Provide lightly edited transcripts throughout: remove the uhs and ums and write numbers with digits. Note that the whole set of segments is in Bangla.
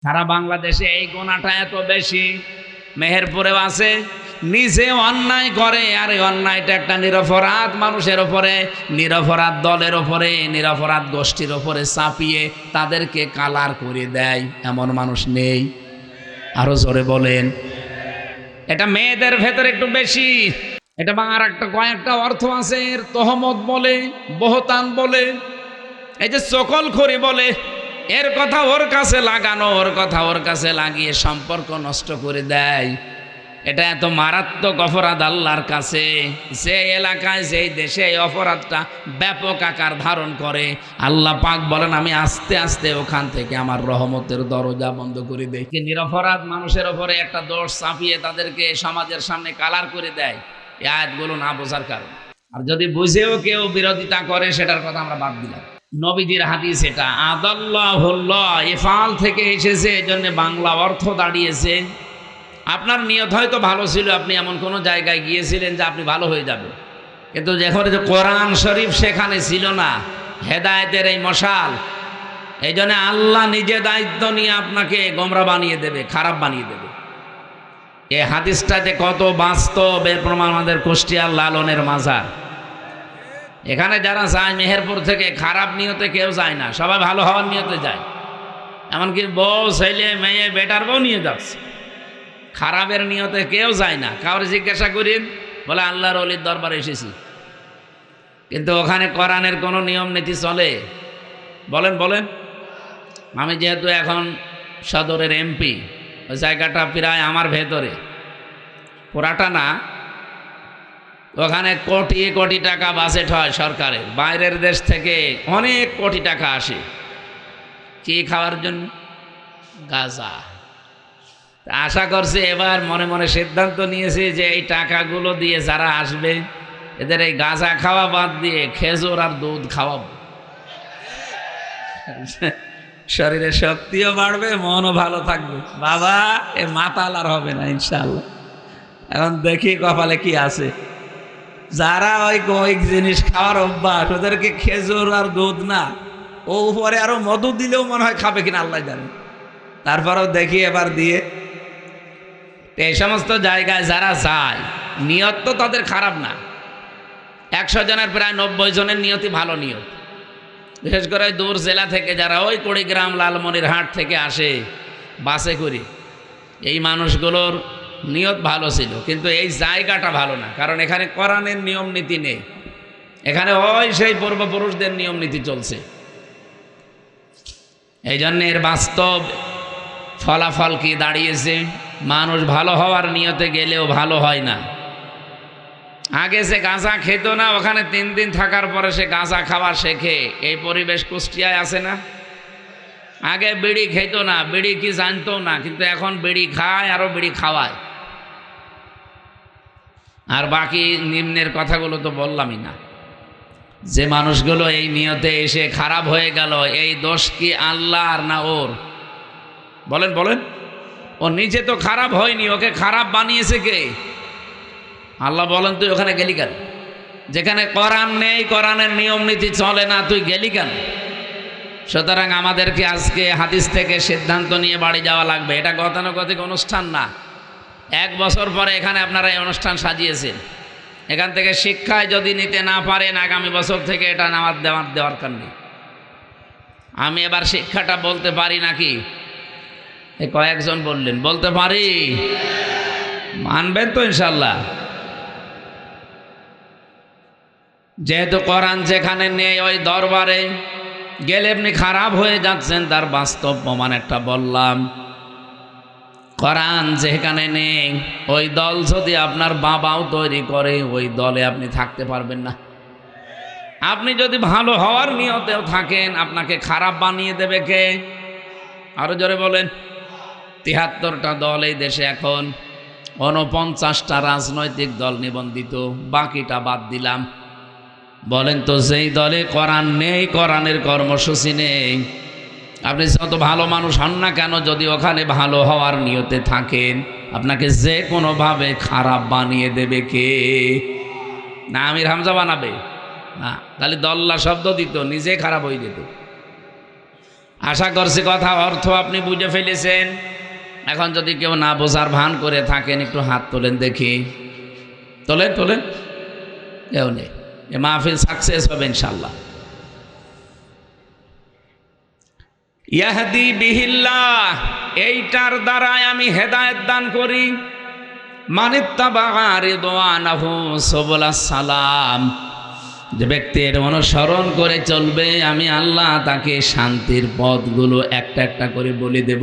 সারা বাংলাদেশে এই গোনাটা এত বেশি, মেহেরপুরেও আছে। নিজে অন্যায় করে আর এই অন্যায়টা একটা নিরপরাধ মানুষের ওপরে, নিরপরাধ দলের ওপরে, নিরপরাধ গোষ্ঠীর ওপরে চাপিয়ে তাদেরকে কালার করে দেয়, এমন মানুষ নেই? আরো জোরে বলেন। এটা মেয়েদের ভেতরে একটু বেশি। এটা আর একটা কয়েকটা অর্থ আছে, এর তহমত বলে, বহতান বলে, এই যে চকলখড়ি বলে, এর কথা ওর কাছে লাগানো, ওর কথা ওর কাছে লাগিয়ে সম্পর্ক নষ্ট করে দেয়। এটা এত মারাত্মক অপরাধ আল্লাহর কাছে। যে এলাকায়, যেই দেশে এই অপরাধটা ব্যাপক আকার ধারণ করে, আল্লাহ পাক বলেন আমি আস্তে আস্তে ওখান থেকে আমার রহমতের দরজা বন্ধ করে দেই। নিরপরাধ মানুষের ওপরে একটা দোষ চাপিয়ে তাদেরকে সমাজের সামনে কালার করে দেয়, এই আয়াতগুলো না বোঝার কারণে। আর যদি বুঝেও কেউ বিরোধিতা করে, সেটার কথা আমরা বাদ দিলাম। নবীজির হাদিস এটা, আদাল্লাহুল্লাহ ইফআল থেকে এসেছে, এজন্য বাংলা অর্থ দাঁড়িয়েছে। আপনার নিয়ত হয়তো ভালো ছিল, আপনি এমন কোনো জায়গায় গিয়েছিলেন যে আপনি ভালো হয়ে যাবে, কিন্তু যেখানে যে কোরআন শরীফ সেখানে ছিল না হেদায়েতের এই মশাল, এই জন্য আল্লাহ নিজে দায়িত্ব নিয়ে আপনাকে গোমরা বানিয়ে দেবে, খারাপ বানিয়ে দেবে। এই হাদিসটা যে কত বাস্তব এর প্রমাণ আমাদের কুষ্টিয়ার লালনের মাজার। এখানে যারা যায় মেহেরপুর থেকে, খারাপ নিয়তে কেউ যায় না, সবাই ভালো হওয়ার নিয়তে যায়। এমনকি বউ, ছেলে, মেয়ে, বেটার বউ নিয়ে যাচ্ছে, খারাপের নিয়তে কেউ যায় না। কাউরে জিজ্ঞাসা করেন, বলে আল্লাহর ওলির দরবারে এসেছি। কিন্তু ওখানে কোরআনের কোনো নিয়ম নীতি চলে? বলেন বলেন। আমি যেহেতু এখন সদরের এমপি, ওই জায়গাটা প্রায় আমার ভেতরে, পুরাটা না। ওখানে কোটি কোটি টাকা বাজেট হয় সরকারের, বাইরের দেশ থেকে অনেক কোটি টাকা আসে কি খাওয়ার জন্য? গাঁজা। আশা করছি এবার মনে মনে সিদ্ধান্ত নিয়েছি যে এই টাকাগুলো দিয়ে যারা আসবে, এদের এই গাঁজা খাওয়া বাদ দিয়ে খেজুর আর দুধ খাওয়াবো। শরীরে শক্তিও বাড়বে, মনও ভালো থাকবে। বাবা এ মাতাল আর হবে না ইনশাআল্লাহ। এখন দেখি কপালে কি আছে। যারা ওই জিনিস খাওয়ার অভ্যাস, ওদেরকে খেজুর আর দুধ না, ও উপরে আরো মধু দিলেও মনে হয় খাবে কিনা আল্লাহ জানে। তারপরেও দেখি এবার দিয়ে। এই সমস্ত জায়গায় যারা যায়, নিয়ত তো তাদের খারাপ না। 100 জনের প্রায় 90 জনের নিয়তি ভালো নিয়ত। বিশেষ করে দূর জেলা থেকে যারা ওই কুড়িগ্রাম, লালমনিরহাট থেকে আসে বাসে করে, এই মানুষগুলোর নিয়ত ভালো ছিল, কিন্তু এই জায়গাটা ভালো না। কারণ এখানে কোরআনের নিয়ম নীতি নেই, এখানে ওই সেই পূর্বপুরুষদের নিয়ম নীতি চলছে। এই জন্য এর বাস্তব ফলাফল কি দাঁড়িয়েছে? মানুষ ভালো হওয়ার নিয়তে গেলেও ভালো হয় না। আগে সে গাঁজা খেত না, ওখানে 3 দিন থাকার পরে সে গাঁজা খাওয়া শেখে। এই পরিবেশ কুষ্টিয়ায় আছে না? আগে বিড়ি খেত না, বিড়ি কি জানতো না, কিন্তু এখন বিড়ি খায়, আরো বিড়ি খাওয়ায়। আর বাকি নিম্নের কথাগুলো তো বললামই না। যে মানুষগুলো এই নিয়তে এসে খারাপ হয়ে গেল, এই দোষ কি আল্লাহর না ওর? বলেন বলেন। ও নিজে তো খারাপ হয়নি, ওকে খারাপ বানিয়েছে কে? আল্লাহ বলেন তুই ওখানে গেলি কেন? যেখানে কোরআন নেই, কোরআনের নিয়ম নীতি চলে না, তুই গেলি কেন? সুতরাং আমাদেরকে আজকে হাদিস থেকে সিদ্ধান্ত নিয়ে বাড়ি যাওয়া লাগবে। এটা গতানুগতিক অনুষ্ঠান না। 1 বছর পরে এখানে আপনারা এই অনুষ্ঠান সাজিয়েছেন, এখান থেকে শিক্ষায় যদি নিতে না পারেন, আগামী বছর থেকে এটা নামাজ দেওয়ার দরকার নেই। আমি এবার শিক্ষাটা বলতে পারি নাকি? এই কয়েকজন বললেন, বলতে পারি। মানবেন তো ইনশাল্লাহ? যেহেতু কোরআন যেখানে নেই, ওই দরবারে গেলে আপনি খারাপ হয়ে যাচ্ছেন, তার বাস্তব প্রমাণ একটা বললাম। কোরআন যেখানে নেই, ওই দল যদি আপনার বাবাও তৈরি করে, ওই দলে আপনি থাকতে পারবেন না। আপনি যদি ভালো হওয়ার নিয়তেও থাকেন, আপনাকে খারাপ বানিয়ে দেবে কে? আরো জোরে বলেন। 73টা দল এই দেশে এখন, 49টা রাজনৈতিক দল নিবন্ধিত, বাকিটা বাদ দিলাম। বলেন তো, যেই দলে কোরআন নেই, কোরআনের কর্মসূচি নেই, আপনি যত ভালো মানুষ হন না কেন, যদি ওখানে ভালো হওয়ার নিয়তে থাকেন, আপনাকে যে কোনোভাবে খারাপ বানিয়ে দেবে কে? না আমির হামজা বানাবে না, তাহলে দল্লা শব্দ দিত, নিজে খারাপ হয়ে যেত। আশা করছি কথা অর্থ আপনি বুঝে ফেলেছেন। এখন যদি কেউ না বোঝার ভান করে থাকেন একটু হাত তোলেন দেখি। তোলেন তোলেন, কেউ নেই। এ মাহফিল সাকসেস হবে ইনশাল্লাহ। ইয়াহদি বিহিল্লাহ, এইটার দ্বারাই আমি হেদায়েত দান করি। মানিত্তাবা রিদওয়ানাহু সুবুলাস সালাম, যে ব্যক্তির অনুসরণ করে চলবে আমি আল্লাহ তাকে শান্তির পথগুলো একটা একটা করে বলে দেব।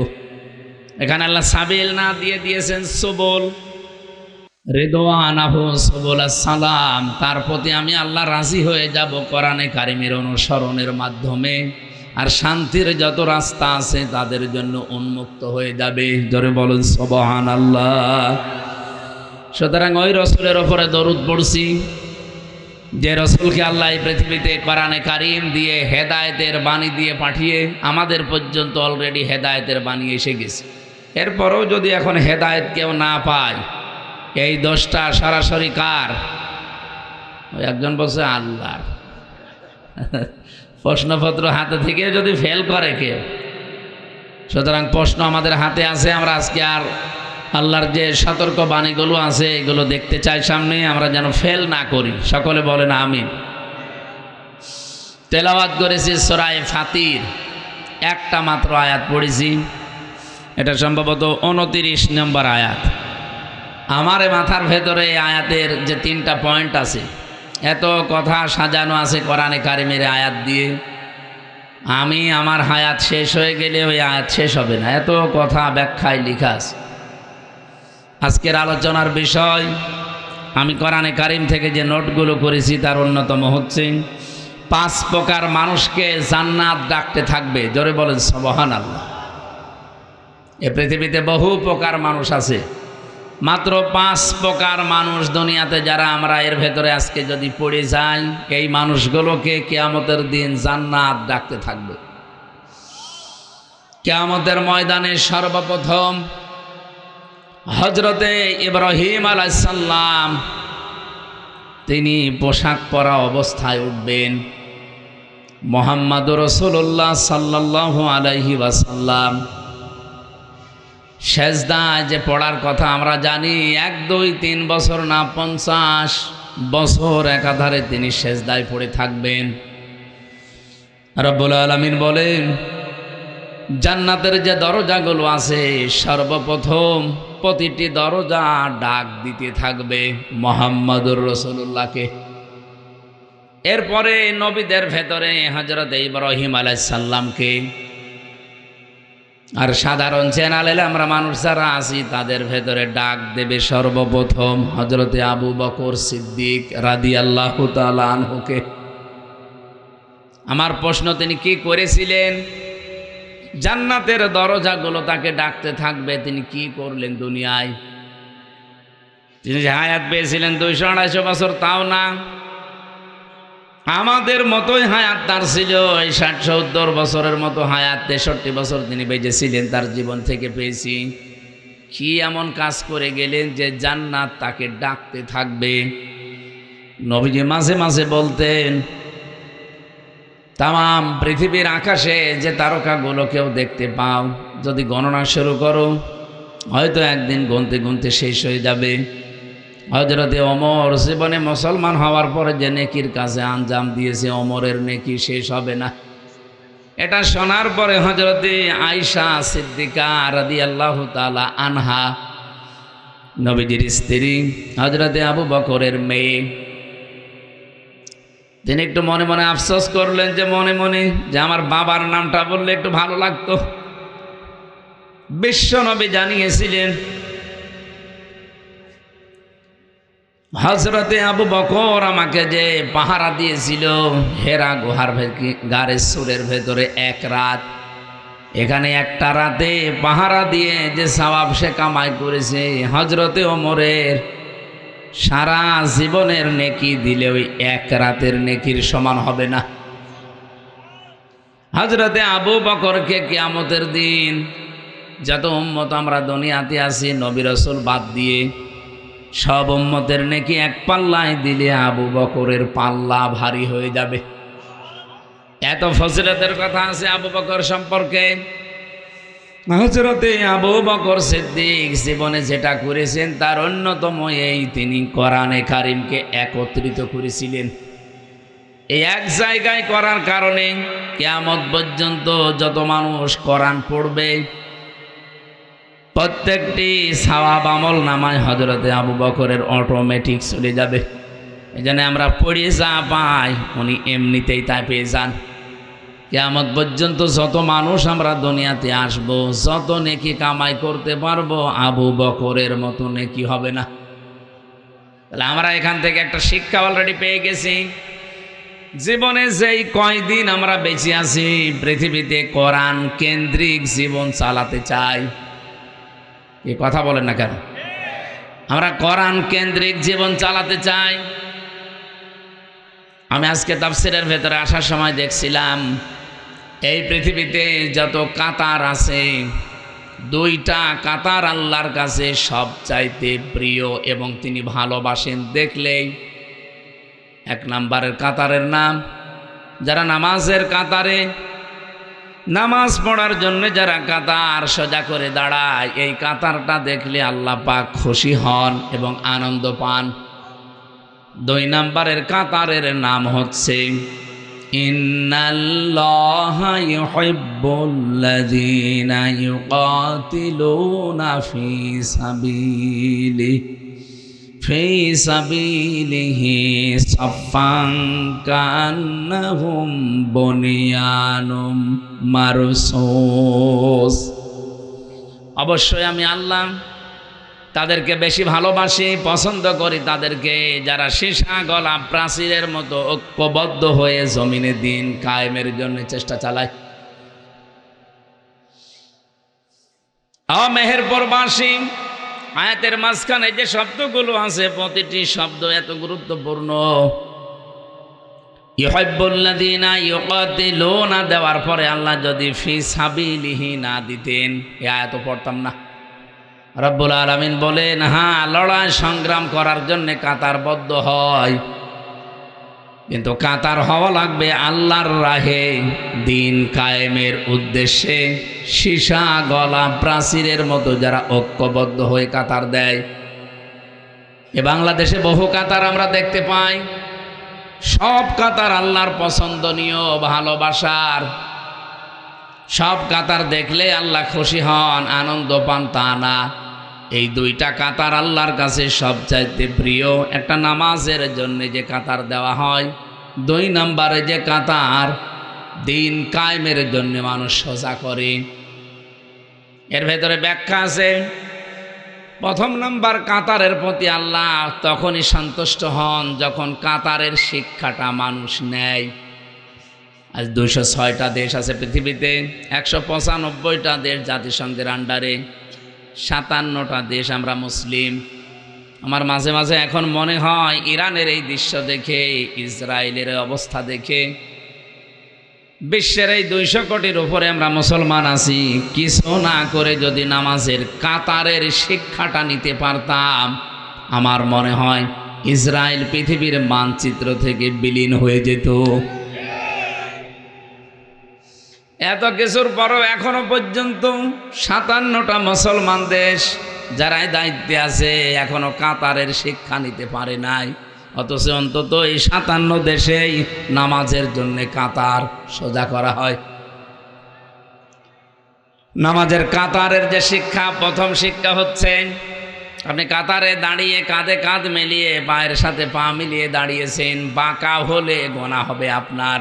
এখানে আল্লাহ সাবিল না দিয়ে দিয়েছেন সুবুল। রিদওয়ানাহু সুবুলাস সালাম, তার প্রতি আমি আল্লাহ রাজি হয়ে যাব কোরআনে কারিমের অনুসরণের মাধ্যমে। আর শান্তির যত রাস্তা আছে তাদের জন্য উন্মুক্ত হয়ে যাবে। জোরে বলুন সুবহানাল্লাহ। সুতরাং ওই রসুলের ওপরে দরুদ পড়ছি যে রসুলকে আল্লাহ এই পৃথিবীতে কোরআনে কারিম দিয়ে হেদায়েতের বাণী দিয়ে পাঠিয়ে আমাদের পর্যন্ত অলরেডি হেদায়েতের বাণী এসে গেছে। এরপরেও যদি এখন হেদায়েত কেউ না পায়, এই দোষটা সরাসরি কার? ওই একজন বলছে আল্লাহর। প্রশ্নপত্র হাতে থেকে যদি ফেল করে কেউ, সুতরাং প্রশ্ন আমাদের হাতে আছে। আমরা আজকে আর আল্লাহর যে সতর্ক বাণীগুলো আছে এগুলো দেখতে চাই সামনে, আমরা যেন ফেল না করি। সকলে বলেন আমিন। তেলাওয়াত করেছি সূরা ফাতির, একটা মাত্র আয়াত পড়েছি, এটা সম্ভবত 29 নম্বর আয়াত। আমার মাথার ভেতরে এই আয়াতের যে 3টা পয়েন্ট আছে, এত কথা সাজানো আছে কোরআনে কারিমের আয়াত দিয়ে, আমি আমার হায়াত শেষ হয়ে গেলে ওই আয়াত শেষ হবে না, এত কথা ব্যাখ্যায় লেখা আছে। আজকের আলোচনার বিষয় আমি কোরআনে কারিম থেকে যে নোটগুলো করেছি তার অন্যতম হচ্ছে 5 প্রকার মানুষকে জান্নাত ডাকতে থাকবে। জোরে বলেন সুবহানাল্লাহ। এ পৃথিবীতে বহু প্রকার মানুষ আছে, মাত্র 5 প্রকার মানুষ দুনিয়াতে যারা আমরা এর ভেতরে আজকে যদি পড়ে যাই, এই মানুষগুলোকে কিয়ামতের দিন জান্নাত ডাকতে থাকবে। কিয়ামতের ময়দানে সর্বপ্রথম হযরতে ইব্রাহিম আলাইহিস সালাম তিনি পোশাক পরা অবস্থায় উঠবেন। মুহাম্মদুর রাসূলুল্লাহ সাল্লাল্লাহু আলাইহি ওয়াসাল্লাম সেজদায় যে পড়ার কথা আমরা জানি, 1 2 3 বছর না 50 বছর একাধারে তিনি সেজদায় পড়ে থাকবেন। রব্বুল আলামিন বলেন জান্নাতের যে দরজাগুলো আছে সর্বপ্রথম প্রতিটি দরজা ডাক দিতে থাকবে মুহাম্মদুর রাসূলুল্লাহকে। এরপরে নবীদের ভেতরে হযরত ইব্রাহিম আলাইহিস সালামকে, আর সাধারণ চ্যানেলে আমরা মানুষ যারা আছি তাদের ভেতরে ডাক দেবে সর্বপ্রথম হযরতে আবু বকর সিদ্দিক রাদিয়াল্লাহু তাআলা আনহুকে। আমার প্রশ্ন, তিনি কি করেছিলেন? জান্নাতের দরজাগুলো তাকে ডাকতে থাকবে, তিনি কি করলেন দুনিয়ায়? তিনি যে হায়াত পেয়েছিলেন 200-250 বছর, তাও না, আমাদের মতোই হায়াত তার ছিল। এই 60-70 বছরের মতো হায়াত, 63 বছর তিনি বেঁচেছিলেন, তার জীবন থেকে পেয়েছি। কি এমন কাজ করে গেলেন যে জান্নাত তাকে ডাকতে থাকবে? নবীজি মাঝে মাঝে বলতেন, তাম পৃথিবীর আকাশে যে তারকাগুলো কেউ দেখতে পাও, যদি গণনা শুরু করো হয়তো একদিন গুনতে গুনতে শেষ হয়ে যাবে। হযরতে ওমর জীবনে মুসলমান হওয়ার পরে যে নেকির কাজে আঞ্জাম দিয়েছে, ওমরের নেকি শেষ হবে না। এটা শোনার পরে হযরতে আয়েশা সিদ্দিকা রাদিয়াল্লাহু তাআলা আনহা, নবীজির স্ত্রী, হযরতে আবু বকরের মেয়ে, তিনি একটু মনে মনে আফসোস করলেন যে মনে মনে যে আমার বাবার নামটা বললে একটু ভালো লাগতো। বিশ্ব নবী জানিয়েছিলেন হযরতে আবু বকর আমাকে যে পাহারা দিয়েছিল হেরা গুহার গারের সুরের ভেতরে 1 রাত, এখানে একটা রাতে পাহারা দিয়ে যে সওয়াব সে কামাই করেছে, হযরতে ওমরের সারা জীবনের নেকি দিলে ওই 1 রাতের নেকির সমান হবে না। হযরতে আবু বকরকে কিয়ামতের দিন যত উম্মত আমরা দুনিয়াতে আছি নবী রাসূল বাদ দিয়ে সব উম্মতের নেকি এক পাল্লায় দিলে আবু বকরের পাল্লা ভারী হয়ে যাবে। এত ফজিলতের কথা আছে আবু বকর সম্পর্কে। হযরতে আবু বকর সিদ্দিক জীবনে যেটা করেছেন তার অন্যতম এই, তিনি কোরআনে কারিমকে একত্রিত করেছিলেন। এই এক জায়গায় করার কারণে কিয়ামত পর্যন্ত যত মানুষ কোরআন পড়বে প্রত্যেকটি সওয়াব আমল নামায় হযরতে আবু বকরের অটোমেটিক চলে যাবে। এই জন্য আমরা পড়ে যা পাই উনি এমনিতেই তাই পেয়ে যান। কিয়ামত পর্যন্ত যত মানুষ আমরা দুনিয়াতে আসব, যত নেকি কামাই করতে পারবো আবু বকরের মতো নেকি হবে না। তাহলে আমরা এখান থেকে একটা শিক্ষা অলরেডি পেয়ে গেছি। জীবনে যেই কয়দিন আমরা বেঁচে আছি পৃথিবীতে কোরআন কেন্দ্রিক জীবন চালাতে চাই। এই কথা বলেন না কেন? আমরা কোরআন কেন্দ্রিক জীবন চালাতে চাই। আমি আজকে তাফসীরের ভেতরে আসার সময় দেখছিলাম এই পৃথিবীতে যত কাতার আছে, দুইটা কাতার আল্লাহর কাছে সবচাইতে প্রিয় এবং তিনি ভালোবাসেন দেখলেই। এক নম্বরের কাতারের নাম, যারা নামাজের কাতারে, নামাজ পড়ার জন্য যারা কাতার সোজা করে দাঁড়ায়, এই কাতারটা দেখলে আল্লাহ পাক খুশি হন এবং আনন্দ পান। দুই নম্বরের কাতারের নাম হচ্ছে ইন্নাল্লাহা ইউহিব্বুল্লাযীনা ইউকাতিলুনা ফী সাবিলিহি সাফফান কান্নাহুম বুনিয়ানুম মারসুস। অবশ্যই আমি আল্লাহ তাদেরকে বেশি ভালোবাসি, পছন্দ করি তাদেরকে যারা সীসা গলা প্রাচীরের মতো ঐক্যবদ্ধ হয়ে জমিনে দিন কায়েমের জন্য চেষ্টা চালায়। মেহেরপুরবাসী, আয়াতের মাঝখানে যে শব্দগুলো আছে প্রতিটি শব্দ এত গুরুত্বপূর্ণ। ইউহিব্বুল্লাযীনা ইউকাতিলুনা দেওয়ার পরে আল্লাহ যদি ফি সাবিলিহি না দিতেন এই আয়াত পড়তাম না। রব্বুল আলামিন বলেন, হ্যাঁ লড়াই সংগ্রাম করার জন্য কাতারবদ্ধ হয়, কিন্তু কাতার হওয়া লাগবে আল্লাহর রাহে দিন কায়েমের উদ্দেশ্যে। সীসা গলা প্রাচীরের মতো যারা ঐক্যবদ্ধ হয়ে কাতার দেয়। এ বাংলাদেশে বহু কাতার আমরা দেখতে পাই, সব কাতার আল্লাহর পছন্দনীয় ভালোবাসার। সব কাতার দেখলে আল্লাহ খুশি হন আনন্দ পান তা না। এই দুইটা কাতার আল্লাহর কাছে সবচাইতে প্রিয়। একটা নামাজের জন্য যে কাতার দেওয়া হয়, দুই নম্বরে যে কাতার দিন কায়েমের জন্য মানুষ সোজা করে। এর ভেতরে ব্যাখ্যা আছে। প্রথম নম্বর কাতারের প্রতি আল্লাহ তখনই সন্তুষ্ট হন যখন কাতারের শিক্ষাটা মানুষ নেয়। আজ 206টা দেশ আছে পৃথিবীতে, 195টা দেশ জাতিসংঘের আন্ডারে, 57টা দেশ আমরা মুসলিম। আমার মাঝে মাঝে এখন মনে হয় ইরানের এই দৃশ্য দেখে, ইসরায়েলের অবস্থা দেখে, বিশ্বের এই 200 কোটির উপরে আমরা মুসলমান আছি, কিছু না করে যদি নামাজের কাতারের শিক্ষাটা নিতে পারতাম, আমার মনে হয় ইসরায়েল পৃথিবীর মানচিত্র থেকে বিলীন হয়ে যেত। এত কিছুর পরও এখনো পর্যন্ত 57টা মুসলমান দেশ যারা দায়িত্বে আছে এখনো কাতারের শিক্ষা নিতে পারে নাই। অথচ অন্তত এই 57 দেশেই নামাজের জন্য কাতার সোজা করা হয়। নামাজের কাতারের যে শিক্ষা, প্রথম শিক্ষা হচ্ছে আপনি কাতারে দাঁড়িয়ে কাঁধে কাঁধ মিলিয়ে পায়ের সাথে পা মিলিয়ে দাঁড়িয়েছেন, বাঁকা হলে গোনা হবে আপনার।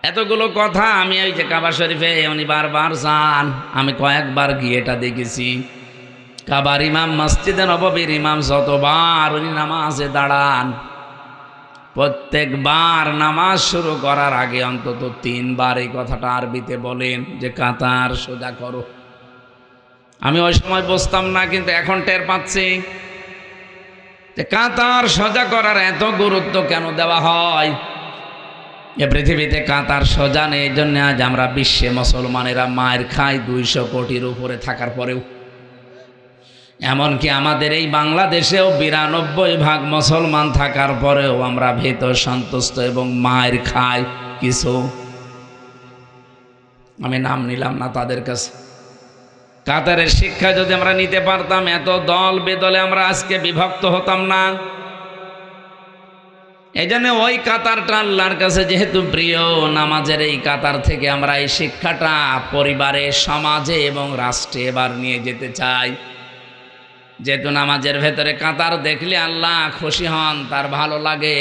এতগুলো কথা আমি ওই যে কাবা শরীফে উনি বারবার যান, আমি কয়েকবার গিয়ে এটা দেখেছি। কাবার ইমাম, মসজিদে নববীর ইমাম যতবার উনি নামাজে দাঁড়ান, প্রত্যেকবার নামাজ শুরু করার আগে অন্তত 3 বার এই কথাটা আরবিতে বলেন যে কাতার সোজা করো। আমি ওই সময় বুঝতাম না, কিন্তু এখন টের পাচ্ছি যে কাতার সোজা করার এত গুরুত্ব কেন দেওয়া হয়। এ পৃথিবীতে কাতার সোজা নেই, এই জন্য আজ আমরা বিশ্বে মুসলমানেরা মায়ের খাই 200 কোটির উপরে থাকার পরেও। এমনকি আমাদের এই বাংলাদেশেও 92% মুসলমান থাকার পরেও আমরা ভীত সন্তুষ্ট এবং মায়ের খাই। কিছু, আমি নাম নিলাম না তাদের কাছে। কাতারের শিক্ষা যদি আমরা নিতে পারতাম, এত দল বেদলে আমরা আজকে বিভক্ত হতাম না। এই জন্য ওই কাতারটা আল্লাহর কাছে যেহেতু প্রিয়, নামাজের এই কাতার থেকে আমরা এই শিক্ষাটা পরিবারে, সমাজে এবং রাষ্ট্রে এবার নিয়ে যেতে চাই। যেহেতু নামাজের ভেতরে কাতার দেখলে আল্লাহ খুশি হন, তার ভালো লাগে,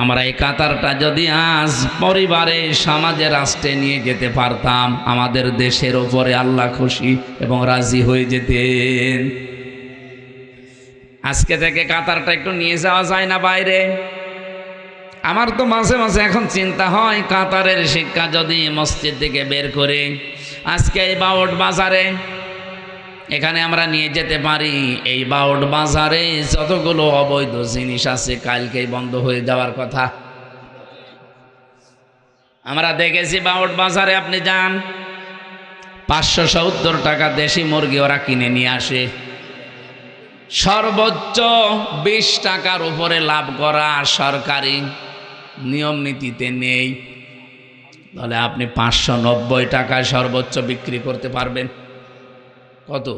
আমরা এই কাতারটা যদি আজ পরিবারে, সমাজে, রাষ্ট্রে নিয়ে যেতে পারতাম, আমাদের দেশের ওপরে আল্লাহ খুশি এবং রাজি হয়ে যেতেন। আজকে থেকে কাতারটা একটু নিয়ে যাওয়া যায় না বাইরে? আমার তো মাঝে মাঝে এখন চিন্তা হয়, কাতারের শিক্ষা যদি মসজিদ থেকে বের করে আজকে এই বাউট বাজারে এখানে আমরা নিয়ে যেতে পারি। এই বাউট বাজারে যতগুলো অবৈধ জিনিস আছে কালকেই বন্ধ হয়ে যাওয়ার কথা। আমরা দেখেছি বাউট বাজারে আপনি যান, 570 টাকা দেশি মুরগি ওরা কিনে নিয়ে আসে, সর্বোচ্চ 20 টাকার উপরে লাভ করা সরকারি নিয়ম নীতিতে নেই। তাহলে আপনি 590 টাকায় সর্বোচ্চ বিক্রি করতে পারবেন। কত?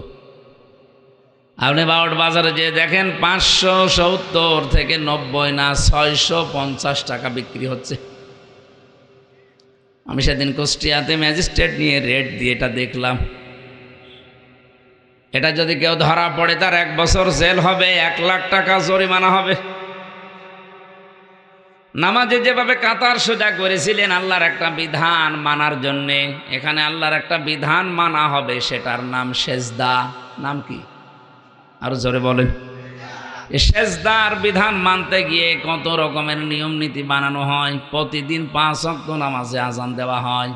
আপনি বাউট বাজারে যে দেখেন 570 থেকে 90 না 650 টাকা বিক্রি হচ্ছে। আমি সেদিন কুষ্টিয়াতে ম্যাজিস্ট্রেট নিয়ে রেট দিয়ে এটা দেখলাম। এটা যদি কেউ ধরা পড়ে তার 1 বছর জেল হবে, 1 লাখ টাকা জরিমানা হবে। নামাজে যেভাবে কাতার সোজা করেছিলেন আল্লাহর একটা বিধান মানার জন্যে, এখানে আল্লাহর একটা বিধান মানা হবে, সেটার নাম সেজদা। নাম কি? আরো জোরে বলেন। এই সেজদার বিধান মানতে গিয়ে কত রকমের নিয়ম নীতি বানানো হয়। প্রতিদিন 5 ওয়াক্ত নামাজে আজান দেওয়া হয়,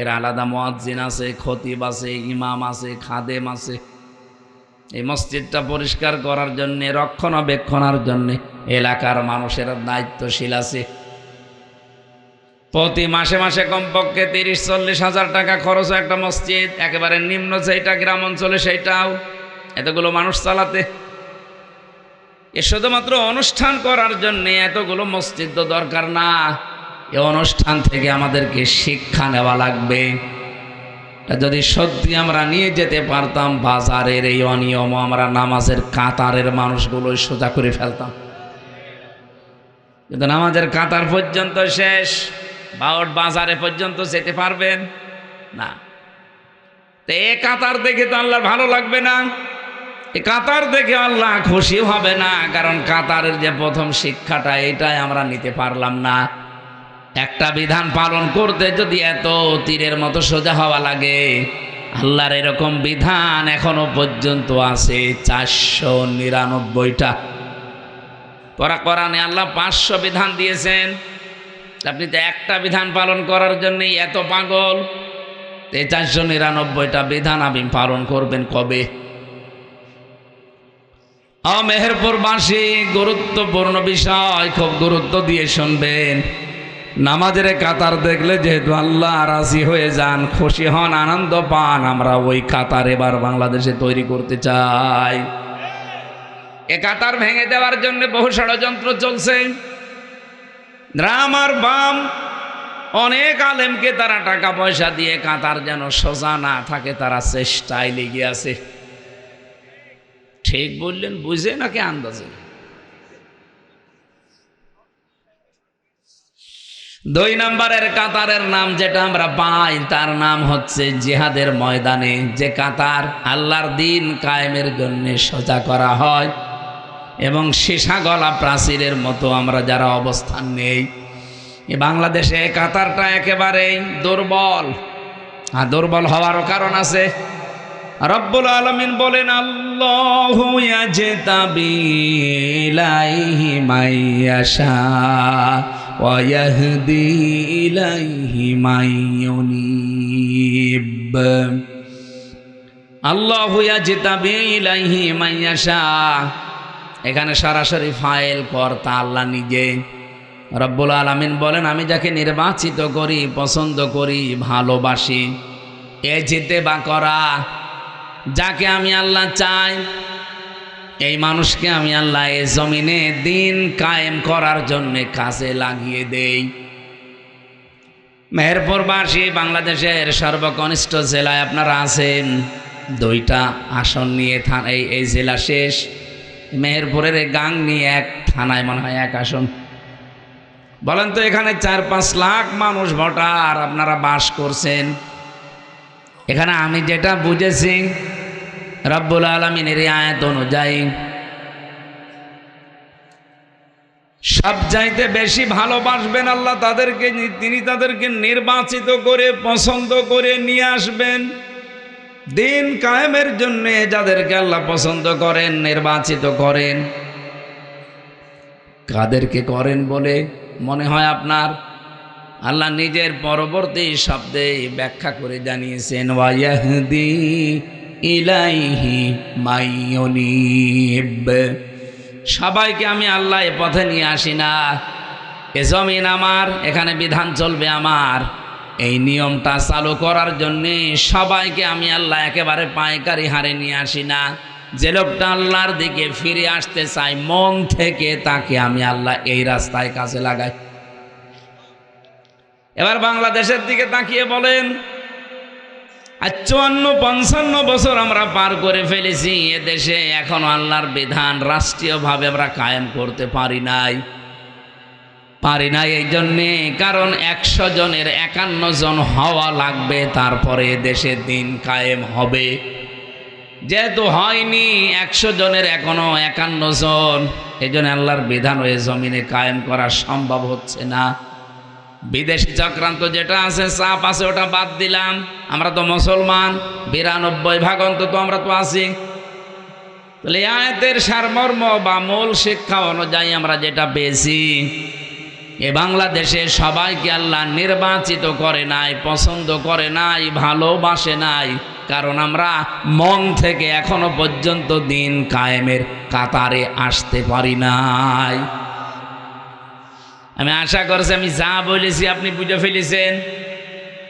এর আলাদা মুয়াজ্জিন আছে, খতিব আছে, ইমাম আছে, খাদেম আছে। এই মসজিদটা পরিষ্কার করার জন্যে, রক্ষণাবেক্ষণার জন্যে এলাকার মানুষের দায়িত্বশীল আছে। প্রতি মাসে মাসে কমপক্ষে 30-40 হাজার টাকা খরচ হয় একটা মসজিদ, একেবারে নিম্ন যেটা গ্রাম অঞ্চলে সেইটাও, এতগুলো মানুষ চালাতে। এ শুধুমাত্র অনুষ্ঠান করার জন্যে এতগুলো মসজিদ তো দরকার না। এ অনুষ্ঠান থেকে আমাদেরকে শিক্ষা নেওয়া লাগবে। যদি সত্যি আমরা নিয়ে যেতে পারতাম, বাজারের এই অনিয়ম আমরা নামাজের কাতারের মানুষগুলোই সোজা করে ফেলতাম। কিন্তু নামাজের কাতার পর্যন্ত শেষ, বাউট বাজারে পর্যন্ত যেতে পারবেন না। তো এ কাতার দেখে তো আল্লাহর ভালো লাগবে না, এ কাতার দেখে আল্লাহ খুশি হবে না। কারণ কাতারের যে প্রথম শিক্ষাটা, এটাই আমরা নিতে পারলাম না। একটা বিধান পালন করতে যদি এত তীরের মতো সোজা হওয়া লাগে, আল্লাহর এরকম বিধান এখনো পর্যন্ত আছে 499টা। কোরআনে আল্লাহ 500 বিধান দিয়েছেন, আপনি তো একটা বিধান পালন করার জন্যই এত পাগল। 499টা বিধান আপনি পালন করবেন কবে? মেহেরপুরবাসী, গুরুত্বপূর্ণ বিষয়, খুব গুরুত্ব দিয়ে শুনবেন। নামাজের কাতার দেখলে যেহেতু আল্লাহ রাজি হয়ে যান, খুশি হন, আনন্দ পান, আমরা ওই কাতার এবার বাংলাদেশে তৈরি করতে চাই। এ কাতার ভেঙে দেওয়ার জন্য বহু ষড়যন্ত্র চলছে। রাম আর বাম অনেক আলেমকে তারা টাকা পয়সা দিয়ে কাতার যেন সোজা না থাকে তারা চেষ্টায় লেগে আছে। ঠিক বললেন বুঝে নাকি আন্দাজে? 2 নম্বরের কাতারের নাম যেটা আমরা পাই, তার নাম হচ্ছে জিহাদের ময়দানে যে কাতার আল্লাহর দিন কায়েমের জন্য সোজা করা হয়, এবং সীসা গলা প্রাচীরের মতো আমরা যারা অবস্থান নেই, এই বাংলাদেশে কাতারটা একেবারেই দুর্বল। আর দুর্বল হওয়ারও কারণ আছে। রব্বুল আলামিন বলেন, আল্লাহু ইয়াজতাবি ইলাইহি মাইয়াশা ওয়া ইয়াহদি ইলাইহি মাইয়ুনিব। আল্লাহু ইয়াজতাবি ইলাইহি মাইয়াশা, এখানে সরাসরি ফাইল কর্তা আল্লাহ নিজে। রব্বুল আলামিন বলেন, আমি যাকে নির্বাচিত করি, পছন্দ করি, ভালোবাসি। এ যেতে বা করা, যাকে আমি আল্লাহ চাই, এই মানুষকে আমি আল্লাহ এই জমিনে দিন কায়েম করার জন্য কাজে লাগিয়ে দেই। মেহেরপুরবাসী বাংলাদেশের সর্বকনিষ্ঠ জেলায় আপনারা আছেন। 2টা আসন নিয়ে এই জেলা শেষ। মেহেরপুরের গাং নিয়ে এক থানায় মনে হয় 1 আসন। বলেন তো, এখানে 4-5 লাখ মানুষ ভোটার আপনারা বাস করছেন। এখানে আমি যেটা বুঝেছি রব্বুল আলামিনের আয়াত অনুযায়ী সব চাইতে বেশি ভালোবাসবেন আল্লাহ তাদেরকে, তিনি তাদেরকে নির্বাচিত করে পছন্দ করে নিয়ে আসবেন দিন কায়েমের জন্য। যাদেরকে আল্লাহ পছন্দ করেন, নির্বাচিত করেন, কাদেরকে করেন বলে মনে হয় আপনার? আল্লাহ নিজের পরবর্তী শব্দে ব্যাখ্যা করে জানিয়েছেন, ওয়ায়াহদি ইলাইহি মাইয়ুনিব। সবাইকে আমি আল্লাহ এ পথে নিয়ে আসি না। এ জমিন আমার, এখানে বিধান চলবে আমার। এই নিয়মটা চালু করার জন্যে সবাইকে আমি আল্লাহ একেবারে পাইকারি হারে নিয়ে আসি না। যে লোকটা আল্লাহর দিকে ফিরে আসতে চায় মন থেকে, তাকে আমি আল্লাহ এই রাস্তায় কাজে লাগাই। এবার বাংলাদেশের দিকে তাকিয়ে বলেন, 54-55 বছর আমরা পার করে ফেলেছি। এ দেশে এখনো আল্লাহর বিধান রাষ্ট্রীয়ভাবে আমরা কায়েম করতে পারি নাই। এই জন্যে, কারণ 100 জনের 51 জন হওয়া লাগবে, তারপরে দেশে দিন কায়েম হবে। যেহেতু হয়নি, 100 জনের এখনো 51 জন, এই জন্য আল্লাহর বিধান ওই জমিনে কায়েম করা সম্ভব হচ্ছে না। বিদেশি চক্রান্ত যেটা আছে, চাপ আছে, ওটা বাদ দিলাম। আমরা তো মুসলমান, 92% অন্তত আমরা তো আছি। তাহলে আয়াতের সারমর্ম বা মূল শিক্ষা অনুযায়ী আমরা যেটা পেয়েছি, এ বাংলাদেশে সবাইকে আল্লাহ নির্বাচিত করে নাই, পছন্দ করে নাই, ভালোবাসে নাই, কারণ আমরা মন থেকে এখনো পর্যন্ত দিন কায়েমের কাতারে আসতে পারি নাই। আমি আশা করছি আমি যা বলেছি আপনি বুঝে ফেলেছেন।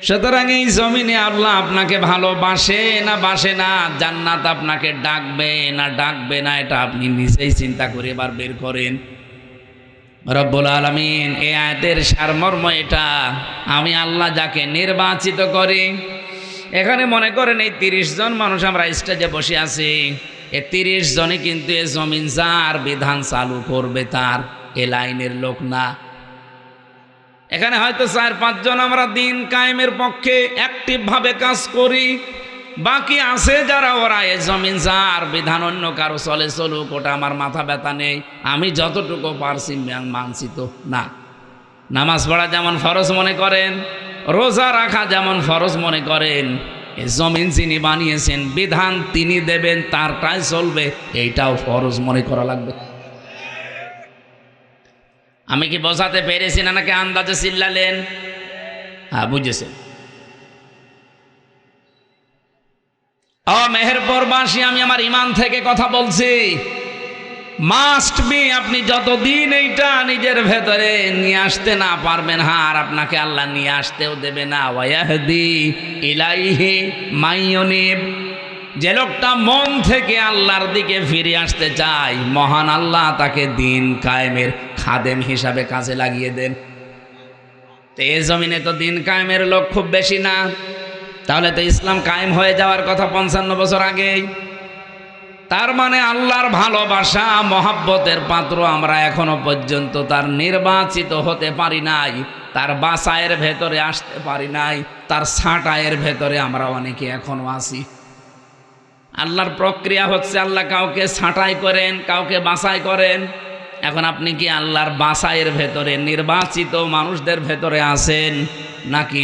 সুতরাং এই জমিনে আল্লাহ আপনাকে ভালোবাসে না বাসে না, জান্নাত আপনাকে ডাকবে না ডাকবে না, এটা আপনি নিজেই চিন্তা করে এবার বের করেন। রব্বুল আলামিন এই আয়াতের সারমর্ম এটা, আমি আল্লাহ যাকে নির্বাচিত করি। এখানে মনে করেন এই 30 জন মানুষ আমরা স্টেজে বসে আছি, এই 30 জনই কিন্তু এ জমিন যার বিধান চালু করবে তার, এ লাইনের লোক না। এখানে হয়তো 4-5 জন আমরা দিন কায়েমের পক্ষে অ্যাক্টিভ ভাবে কাজ করি, বাকি আছে যারা ওরা এ জমিন যার বিধান অন্য কারো চলে চলুক, ওটা আমার মাথা ব্যথা নেই, আমি যতটুকু পারছি মানছি তো না। নামাজ পড়া যেমন ফরজ মনে করেন, রোজা রাখা যেমন ফরজ মনে করেন, এ জমিন যিনি বানিয়েছেন বিধান তিনি দেবেন, তারটাই চলবে, এইটাও ফরজ মনে করা লাগবে। আমি কি বোঝাতে পেরেছি না নাকি আন্দাজে চিল্লালেন? হ্যাঁ, বুঝেছেন। মেহেরপুরবাসী, আমি আমার ইমান থেকে কথা বলছি। মাস্ট বি, আপনি যতদিন এইটা নিজের ভেতরে নিয়ে আসতে না পারবেন, আর আপনাকে আল্লাহ নিয়ে আসতেও দেবে না। ওয়ায়াহদি ইলাইহি মাইয়ুনিব। যে লোকটা মন থেকে আল্লাহর দিকে ফিরে আসতে চায়, মহান আল্লাহ তাকে দিন কায়েমের খাদেম হিসাবে কাজে লাগিয়ে দেন। তো এই জমিনে তো দিন কায়েমের লোক খুব বেশি না, তাহলে তো ইসলাম কায়েম হয়ে যাওয়ার কথা 55 বছর আগেই। তার মানে আল্লাহর ভালোবাসা মহাব্বতের পাত্র আমরা এখনো পর্যন্ত তার নির্বাচিত হতে পারি নাই, তার বাসায়ের ভেতরে আসতে পারি নাই, তার ছাঁটাইয়ের ভেতরে আমরা অনেকে এখনো আছি। আল্লাহর প্রক্রিয়া হচ্ছে, আল্লাহ কাউকে ছাঁটাই করেন, কাউকে বাছাই করেন। এখন আপনি কি আল্লাহর বাছাইয়ের ভেতরে নির্বাচিত মানুষদের ভেতরে আছেন, নাকি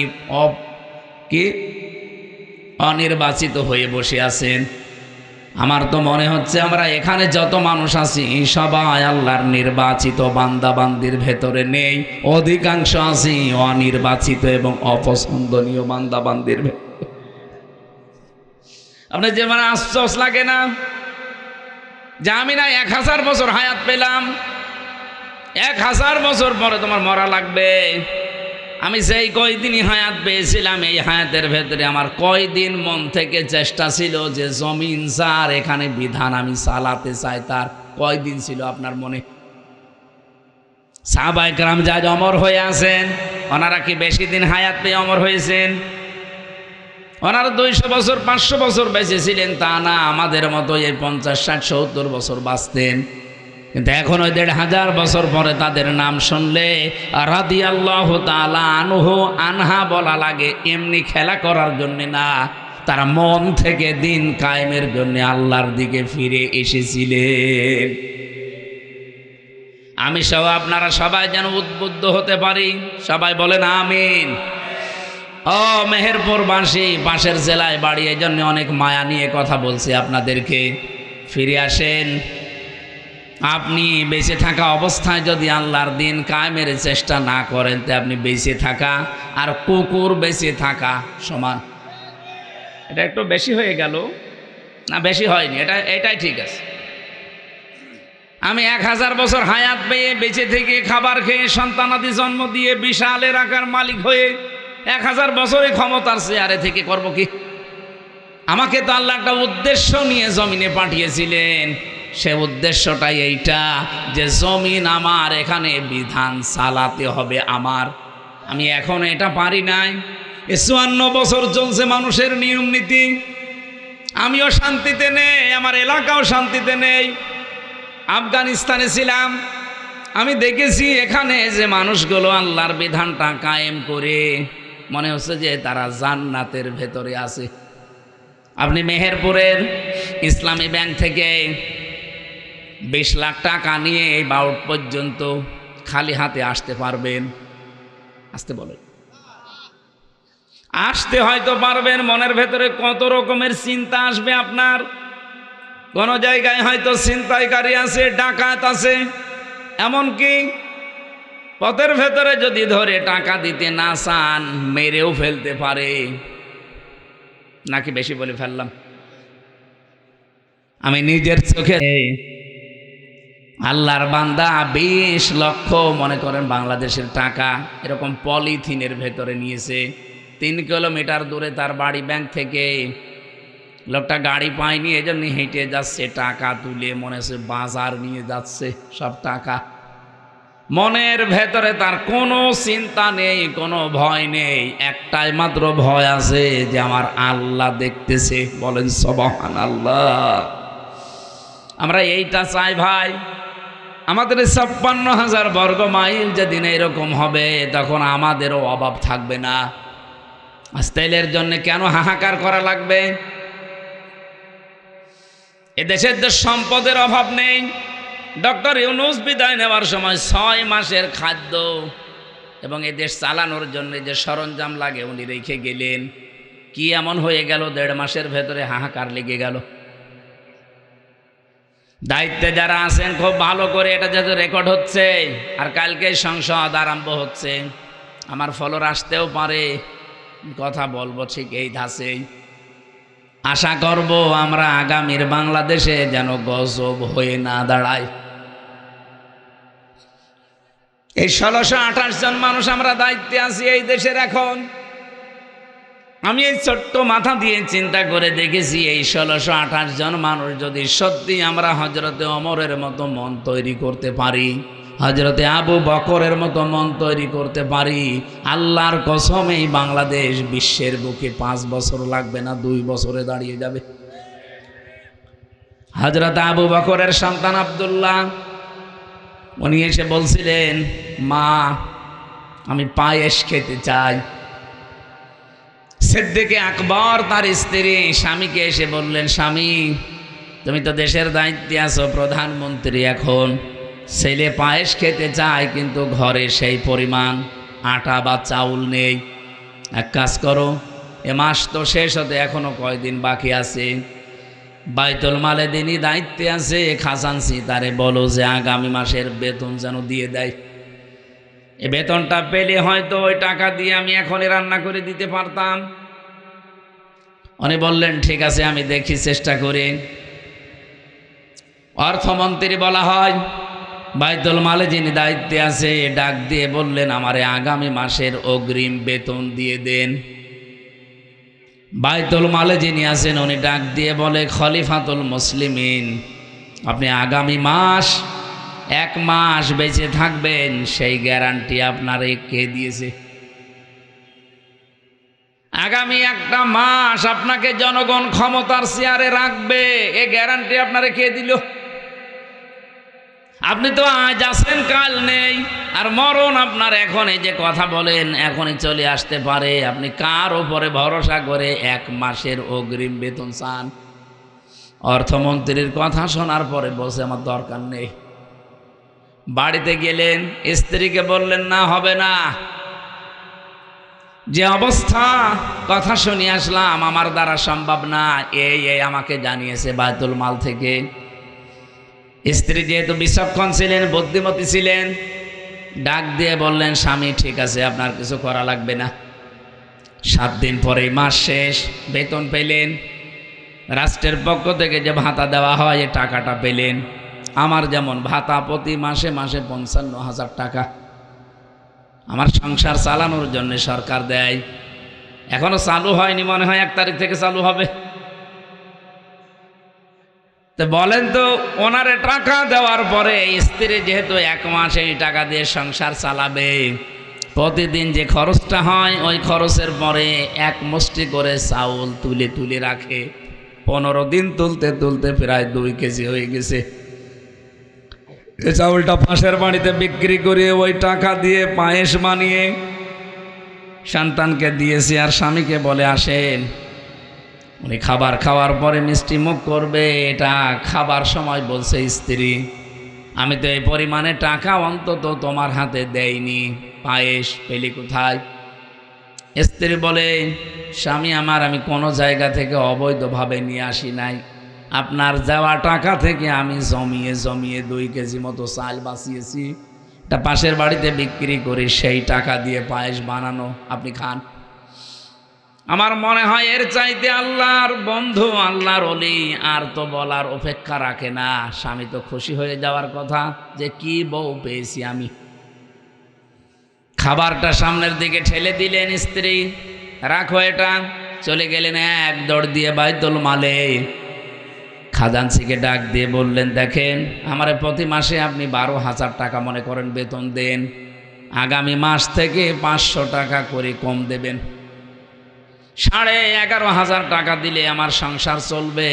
অনির্বাচিত হয়ে বসে আছেন? আমার তো মনে হচ্ছে আমরা এখানে যত মানুষ আছি সবাই আল্লাহর নির্বাচিত বান্দা বান্দির ভেতরে নেই, অধিকাংশ আছি অনির্বাচিত এবং অপছন্দনীয় বান্দা বান্দির ভেতরে। আপনার যে মানে আশ্চর্য লাগে না যে আমি না 1000 বছর হায়াত পেলাম, 1000 বছর পরে তোমার মরা লাগবে। আমি সেই কয়দিনই হায়াত পেয়েছিলাম, এই হায়াতের ভেতরে আমার কয়দিন মন থেকে চেষ্টা ছিল যে জমিন যার, এখানে বিধান আমি চালাতে চাই, তার কয়দিন ছিল আপনার মনে? সাহাবায়ে কেরাম যা অমর হয়ে আছেন, ওনারা কি বেশি দিন হায়াত পেয়ে অমর হয়েছেন? ওনারা 200 বছর 500 বছর বেঁচে ছিলেন তা না, আমাদের মতো এই 50 60 70 বছর বাঁচতেন। কিন্তু এখন ওই 1500 বছর পরে তাদের নাম শুনলে রাদিয়াল্লাহু তাআলা আনহু আনহা বলা লাগে, এমনি খেলা করার জন্য না, তারা মন থেকে দিন কায়েমের জন্য আল্লাহর দিকে ফিরে এসেছিলেন। আমি সহ আপনারা সবাই যেন উদ্বুদ্ধ হতে পারি, সবাই বলেন আমিন। ও মেহেরপুরবাসী, পাশের জেলায় বাড়ি, এই জন্য অনেক মায়া নিয়ে কথা বলছি আপনাদেরকে। ফিরে আসেন। আপনি বেঁচে থাকা অবস্থায় যদি আল্লাহর দিন কায়েমের চেষ্টা না করেন, তো আপনি বেঁচে থাকা আর কুকুর বেঁচে থাকা সমান। এটা একটু বেশি হয়ে গেল না? বেশি হয়নি, এটাই ঠিক আছে। আমি 1000 বছর হায়াত পেয়ে বেঁচে থেকে খাবার খেয়ে সন্তানাদি জন্ম দিয়ে বিশালের আকার মালিক হয়ে 1000 বছরে ক্ষমতার চেয়ারে থেকে করব কি? আমাকে তো আল্লাহ একটা উদ্দেশ্য নিয়ে জমিনে পাঠিয়েছিলেন। সে উদ্দেশ্যটাই এইটা যে জমিন আমার, এখানে বিধান চালাতে হবে আমার। আমি এখন এটা পারি নাই। 54 বছর চলছে মানুষের নিয়ম নীতি, আমিও শান্তিতে নেই, আমার এলাকাও শান্তিতে নেই। আফগানিস্তানে ছিলাম, আমি দেখেছি এখানে যে মানুষগুলো আল্লাহর বিধানটা কায়েম করে মনে হচ্ছে যে তারা জান্নাতের ভেতরে আছে। আপনি মেহেরপুরের ইসলামী ব্যাংক থেকে 20 লাখ টাকা নিয়ে এই বাউট পর্যন্ত খালি হাতে আসতে পারবেন? আসতে বলেন। আসতে হয়তো পারবেন, মনের ভেতরে কত রকমের চিন্তা আসবে আপনার। কোন জায়গায় হয়তো ছিনতাইকারী আছে, ডাকাত আছে, এমনকি পথের ভেতরে যদি ধরে টাকা দিতে না চান মেরেও ফেলতে পারে। নাকি বেশি বলে ফেললাম? আমি নিজের চোখে আল্লাহর বান্দা 20 লক্ষ মনে করেন বাংলাদেশের টাকা এরকম পলিথিনের ভেতরে নিয়েছে। 3 কিলোমিটার দূরে তার বাড়ি ব্যাংক থেকে। লোকটা গাড়ি পায়নি, এজন্য হেঁটে যাচ্ছে, টাকা তুলে মনে হচ্ছে বাজার নিয়ে যাচ্ছে সব টাকা। মনের ভেতরে তার কোনো চিন্তা নেই, কোনো ভয় নেই, একটাই মাত্র ভয় আছে যে আমার আল্লাহ দেখতেছে। বলেন সুবহানাল্লাহ। আমরা এইটা চাই ভাই। আমাদের 56,000 বর্গ মাইল যেদিন এরকম হবে তখন আমাদেরও অভাব থাকবে না। আজ তেলের জন্য কেন হাহাকার করা লাগবে? এদেশের যে সম্পদের অভাব নেই। ডক্টর ইউনূস বিদায় নেওয়ার সময় 6 মাসের খাদ্য এবং এদেশ চালানোর জন্য যে সরঞ্জাম লাগে উনি রেখে গেলেন। কি এমন হয়ে গেল 1.5 মাসের ভেতরে হাহাকার লেগে গেল? দায়িত্বে যারা আছেন খুব ভালো করে এটা যাতে রেকর্ড হচ্ছে, আর কালকে সংসদ আরম্ভ হচ্ছে, আমার ফলোর আসতেও পারে, কথা বলবো ঠিক এই ধাঁচেই। আশা করব আমরা আগামীর বাংলাদেশে যেন গজব হয়ে না দাঁড়ায়। এই 1628 জন মানুষ আমরা দায়িত্বে আছি এই দেশের। এখন আমি এই ছোট্ট মাথা দিয়ে চিন্তা করে দেখেছি, এই 1628 জন মানুষ যদি সত্যি আমরা হজরতে ওমরের মতো মন তৈরি করতে পারি, হজরতে আবু বকরের মতো মন তৈরি করতে পারি, আল্লাহর কসম এই বাংলাদেশ বিশ্বের বুকে 5 বছর লাগবে না, 2 বছরে দাঁড়িয়ে যাবে। হজরত আবু বকরের সন্তান আব্দুল্লাহ, উনি এসে বলছিলেন, মা আমি পায়েস খেতে চাই। সিদ্দিক আকবর তার স্ত্রী স্বামীকে এসে বললেন, স্বামী তুমি তো দেশের দায়িত্বে আছো, প্রধানমন্ত্রী, এখন ছেলে পায়েস খেতে চায় কিন্তু ঘরে সেই পরিমাণ আটা বা চাউল নেই। এক কাজ করো, এ মাস তো শেষ হতে এখনো কয়দিন বাকি আছে, বাইতুল মালে দিনই দায়িত্বে আছে, খাজানসি তারে বলো যে আগামী মাসের বেতন যেন দিয়ে দেয়। এ বেতনটা পেলে হয়তো ওই টাকা দিয়ে আমি এখনই রান্না করে দিতে পারতাম। উনি বললেন ঠিক আছে আমি দেখি, চেষ্টা করি। অর্থমন্ত্রী বলা হয়, বাইতুল মালে যিনি দায়িত্বে আছে ডাক দিয়ে বললেন, আমারে আগামী মাসের অগ্রিম বেতন দিয়ে দেন। বাইতুল মালে যিনি আছেন উনি ডাক দিয়ে বলে, খলিফাতুল মুসলিমিন, আপনি আগামী মাস 1 মাস বেঁচে থাকবেন সেই গ্যারান্টি আপনারে কে দিয়েছে? আগামী একটা মাস আপনাকে জনগণ ক্ষমতার চেয়ারে রাখবে, এ গ্যারান্টি আপনারে কে দিল? আপনি তো আজ আছেন, কাল নেই, আর মরণ আপনার এখন। এই যে কথা বলেন এখনই চলে আসতে পারে। আপনি কার ওপরে ভরসা করে 1 মাসের অগ্রিম বেতন চান? অর্থমন্ত্রীর কথা শোনার পরে বলছে আমার দরকার নেই। বাড়িতে গেলেন, স্ত্রীকে বললেন না, হবে না, যে অবস্থা, কথা শুনে আসলাম, আমার দ্বারা সম্ভব না, এই আমাকে জানিয়েছে বায়তুল মাল থেকে। স্ত্রী যেহেতু বিচক্ষণ ছিলেন, বুদ্ধিমতী ছিলেন, ডাক দিয়ে বললেন, স্বামী ঠিক আছে, আপনার কিছু করা লাগবে না। 7 দিন পরেই মাস শেষ, বেতন পেলেন। রাষ্ট্রের পক্ষ থেকে যে ভাতা দেওয়া হয়, এই টাকাটা পেলেন। আমার যেমন ভাতা প্রতি মাসে মাসে 55,000 টাকা আমার সংসার চালানোর জন্য সরকার দেয়। এখনো চালু হয়নি, মনে হয় 1 তারিখ থেকে চালু হবে। তো বলেন তো, ওনারে টাকা দেওয়ার পরে স্ত্রী যেহেতু 1 মাস এই টাকা দিয়ে সংসার চালাবে, প্রতিদিন যে খরচটা হয়, ওই খরচের পরে 1 মুষ্টি করে চাউল তুলে তুলে রাখে। 15 দিন তুলতে তুলতে প্রায় 2 কেজি হয়ে গেছে। এই চাউলটা পাশের বাড়িতে বিক্রি করে ওই টাকা দিয়ে পায়েস বানিয়ে সন্তানকে দিয়েছি, আর স্বামীকে বলে আসেন। উনি খাবার খাওয়ার পরে মিষ্টি মুখ করবে, এটা খাবার সময় বলছে স্ত্রী, আমি তো এই পরিমাণে টাকা অন্তত তোমার হাতে দেইনি, পায়েস পেলি কোথায়? স্ত্রী বলে, স্বামী আমার, আমি কোনো জায়গা থেকে অবৈধভাবে নিয়ে আসি নাই, আপনার দেওয়া টাকা থেকে আমি জমিয়ে জমিয়ে 2 কেজি মতো চাল বাঁচিয়েছি, এটা পাশের বাড়িতে বিক্রি করে সেই টাকা দিয়ে পায়েস বানানো, আপনি খান। আমার মনে হয় এর চাইতে আল্লাহর বন্ধু, আল্লাহর ওলি আর তো বলার অপেক্ষা রাখে না। স্বামী তো খুশি হয়ে যাওয়ার কথা যে কি বউ পেয়েছি আমি। খাবারটা সামনের দিকে ঠেলে দিলেন স্ত্রী, রাখো এটা। চলে গেলেন 1 দৌড় দিয়ে বায়তুল মালে। খাজানসিকে ডাক দিয়ে বললেন, দেখেন, আমারে প্রতি মাসে আপনি 12,000 টাকা মনে করেন বেতন দেন, আগামী মাস থেকে 500 টাকা করে কম দেবেন। 11,500 টাকা দিলে আমার সংসার চলবে।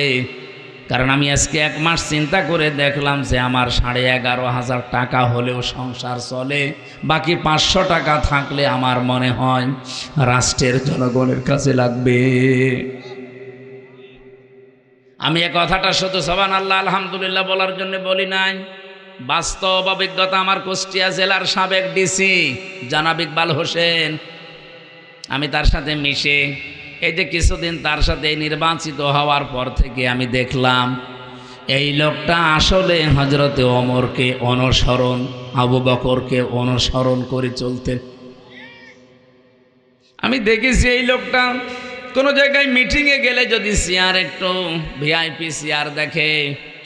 কারণ আমি আজকে 1 মাস চিন্তা করে দেখলাম যে আমার 11,500 টাকা হলেও সংসার চলে, বাকি 500 টাকা থাকলে আমার মনে হয় রাষ্ট্রের জনগণের কাছে লাগবে। আমি এ কথাটা শুধু সুবহানাল্লাহ আলহামদুলিল্লাহ বলার জন্য বলি নাই, বাস্তব অভিজ্ঞতা। আমার কুষ্টিয়া জেলার সাবেক ডিসি জনাব ইকবাল হোসেন, আমি তার সাথে মিশে এই যে কিছুদিন তার সাথে নির্বাচিত হওয়ার পর থেকে আমি দেখলাম এই লোকটা আসলে হযরতে ওমরকে অনুসরণ, আবু বকরকে অনুসরণ করে চলতেন। আমি দেখেছি এই লোকটা কোনো জায়গায় মিটিংয়ে গেলে যদি চেয়ার একটু ভিআইপি চেয়ার দেখে,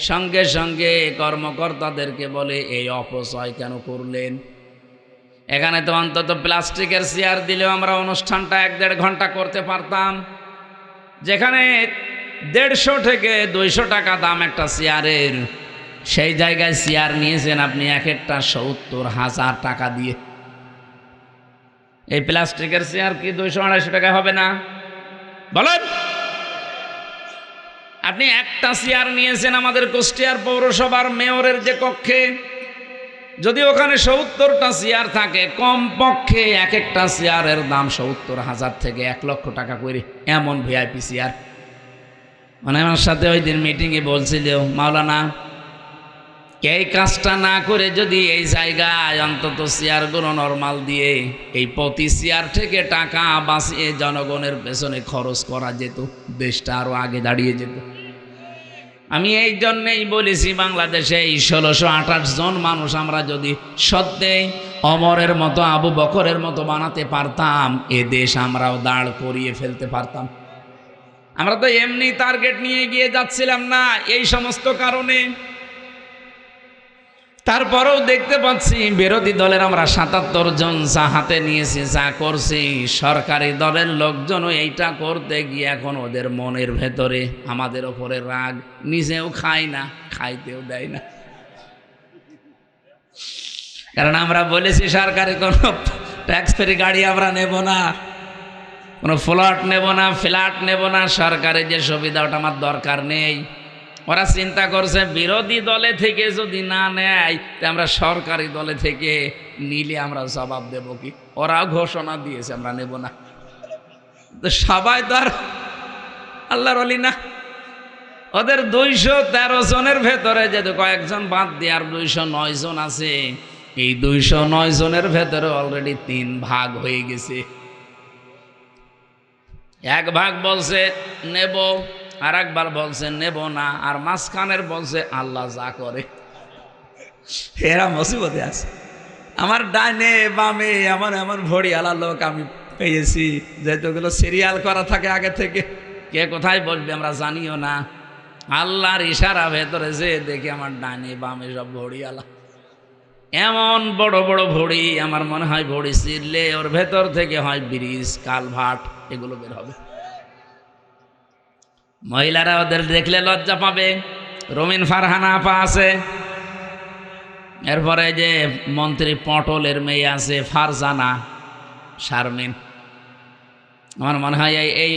সঙ্গে সঙ্গে কর্মকর্তাদেরকে বলে এই অপচয় কেন করলেন? এখানে তো অন্তত প্লাস্টিকের চেয়ার দিলেও আমরা অনুষ্ঠানটা 1-1.5 ঘন্টা করতে পারতাম। যেখানে 150 থেকে 200 টাকা দাম একটা চেয়ারের, সেই জায়গায় চেয়ার নিয়েছেন আপনি এক একটা 70,000 টাকা দিয়ে। এই প্লাস্টিকের চেয়ার কি 200-250 টাকা হবে না? বলেন। আপনি একটা চেয়ার নিয়েছেন আমাদের কুষ্টিয়ার পৌরসভার মেয়রের যে কক্ষে, যদি ওখানে 70টা চেয়ার থাকে, কমপক্ষে এক একটা চেয়ারের দাম 70,000 থেকে 1 লক্ষ টাকা করে, এমন ভিআইপি চেয়ার। মানে আমার সাথে ওই দিন মিটিংয়ে বলছিল, মাওলানা এই কাজটা না করে যদি এই জায়গায় অন্তত চেয়ারগুলো নরমাল দিয়ে এই প্রতি চেয়ার থেকে টাকা বাঁচিয়ে জনগণের পেছনে খরচ করা যেত, দেশটা আরো আগে দাঁড়িয়ে যেত। আমি এই জন্যেই বলেছি, বাংলাদেশে এই 1628 জন মানুষ আমরা যদি সত্যি ওমরের মতো, আবু বকরের মতো বানাতে পারতাম, এ দেশ আমরাও দাঁড় করিয়ে ফেলতে পারতাম। আমরা তো এমনি টার্গেট নিয়ে গিয়ে যাচ্ছিলাম না, এই সমস্ত কারণে। তারপরেও দেখতে পাচ্ছি বিরোধী দলের আমরা 77 জন যা হাতে নিয়েছি, যা করছি, সরকারি দলের লোকজনও এইটা করতে গিয়ে এখন ওদের মনের ভেতরে আমাদের ওপরে রাগ, নিজেও খায় না, খাইতেও দেয় না। কারণ আমরা বলেছি সরকারি কোনো ট্যাক্স ফ্রি গাড়ি আমরা নেব না, কোনো প্লট নেব না, ফ্ল্যাট নেব না, সরকারি যে সুবিধা ওটা আমার দরকার নেই। ওরা চিন্তা করছে বিরোধী দলে থেকে যদি না নেয় তা আমরা সরকারি দলে থেকে নিলে আমরা জবাব দেব কি। ওরাও ঘোষণা দিয়েছে আমরা নেব না। তো সবাই তো আর আল্লাহর ওলি না। ওদের 213 জনের ভেতরে যদি কয়েকজন বাদ দিয়ে আর 209 জন আছে, এই 209 জনের ভেতরে অলরেডি 3 ভাগ হয়ে গেছে। এক ভাগ বলছে নেব, আর একবার বলছে নেব না, আর মাঝখানের বলছে আল্লাহ যা করে। এরা মুসিবতে আছে। আমার ডাইনে বামে এমন এমন ভড়িয়ালা লোক আমি পেয়েছি, যেগুলো সিরিয়াল করা থাকে আগে থেকে। কে কোথায় বলবে আমরা জানিও না। আল্লাহর ইশারা ভেতরে যে দেখি আমার ডাইনে বামে সব ভড়িয়ালা, এমন বড় বড় ভড়ি। আমার মনে হয় ভড়ি ছিঁড়লে ওর ভেতর থেকে হয় ব্রিজ, কালভার্ট এগুলো বের হবে। মহিলারা ওদের দেখলে লজ্জা পাবে। রমিন ফারহানা আপা আছে, এরপরে যে মন্ত্রী পটলের মেয়ে আছে ফারজানা শারমিন, আমার মনে হয় এই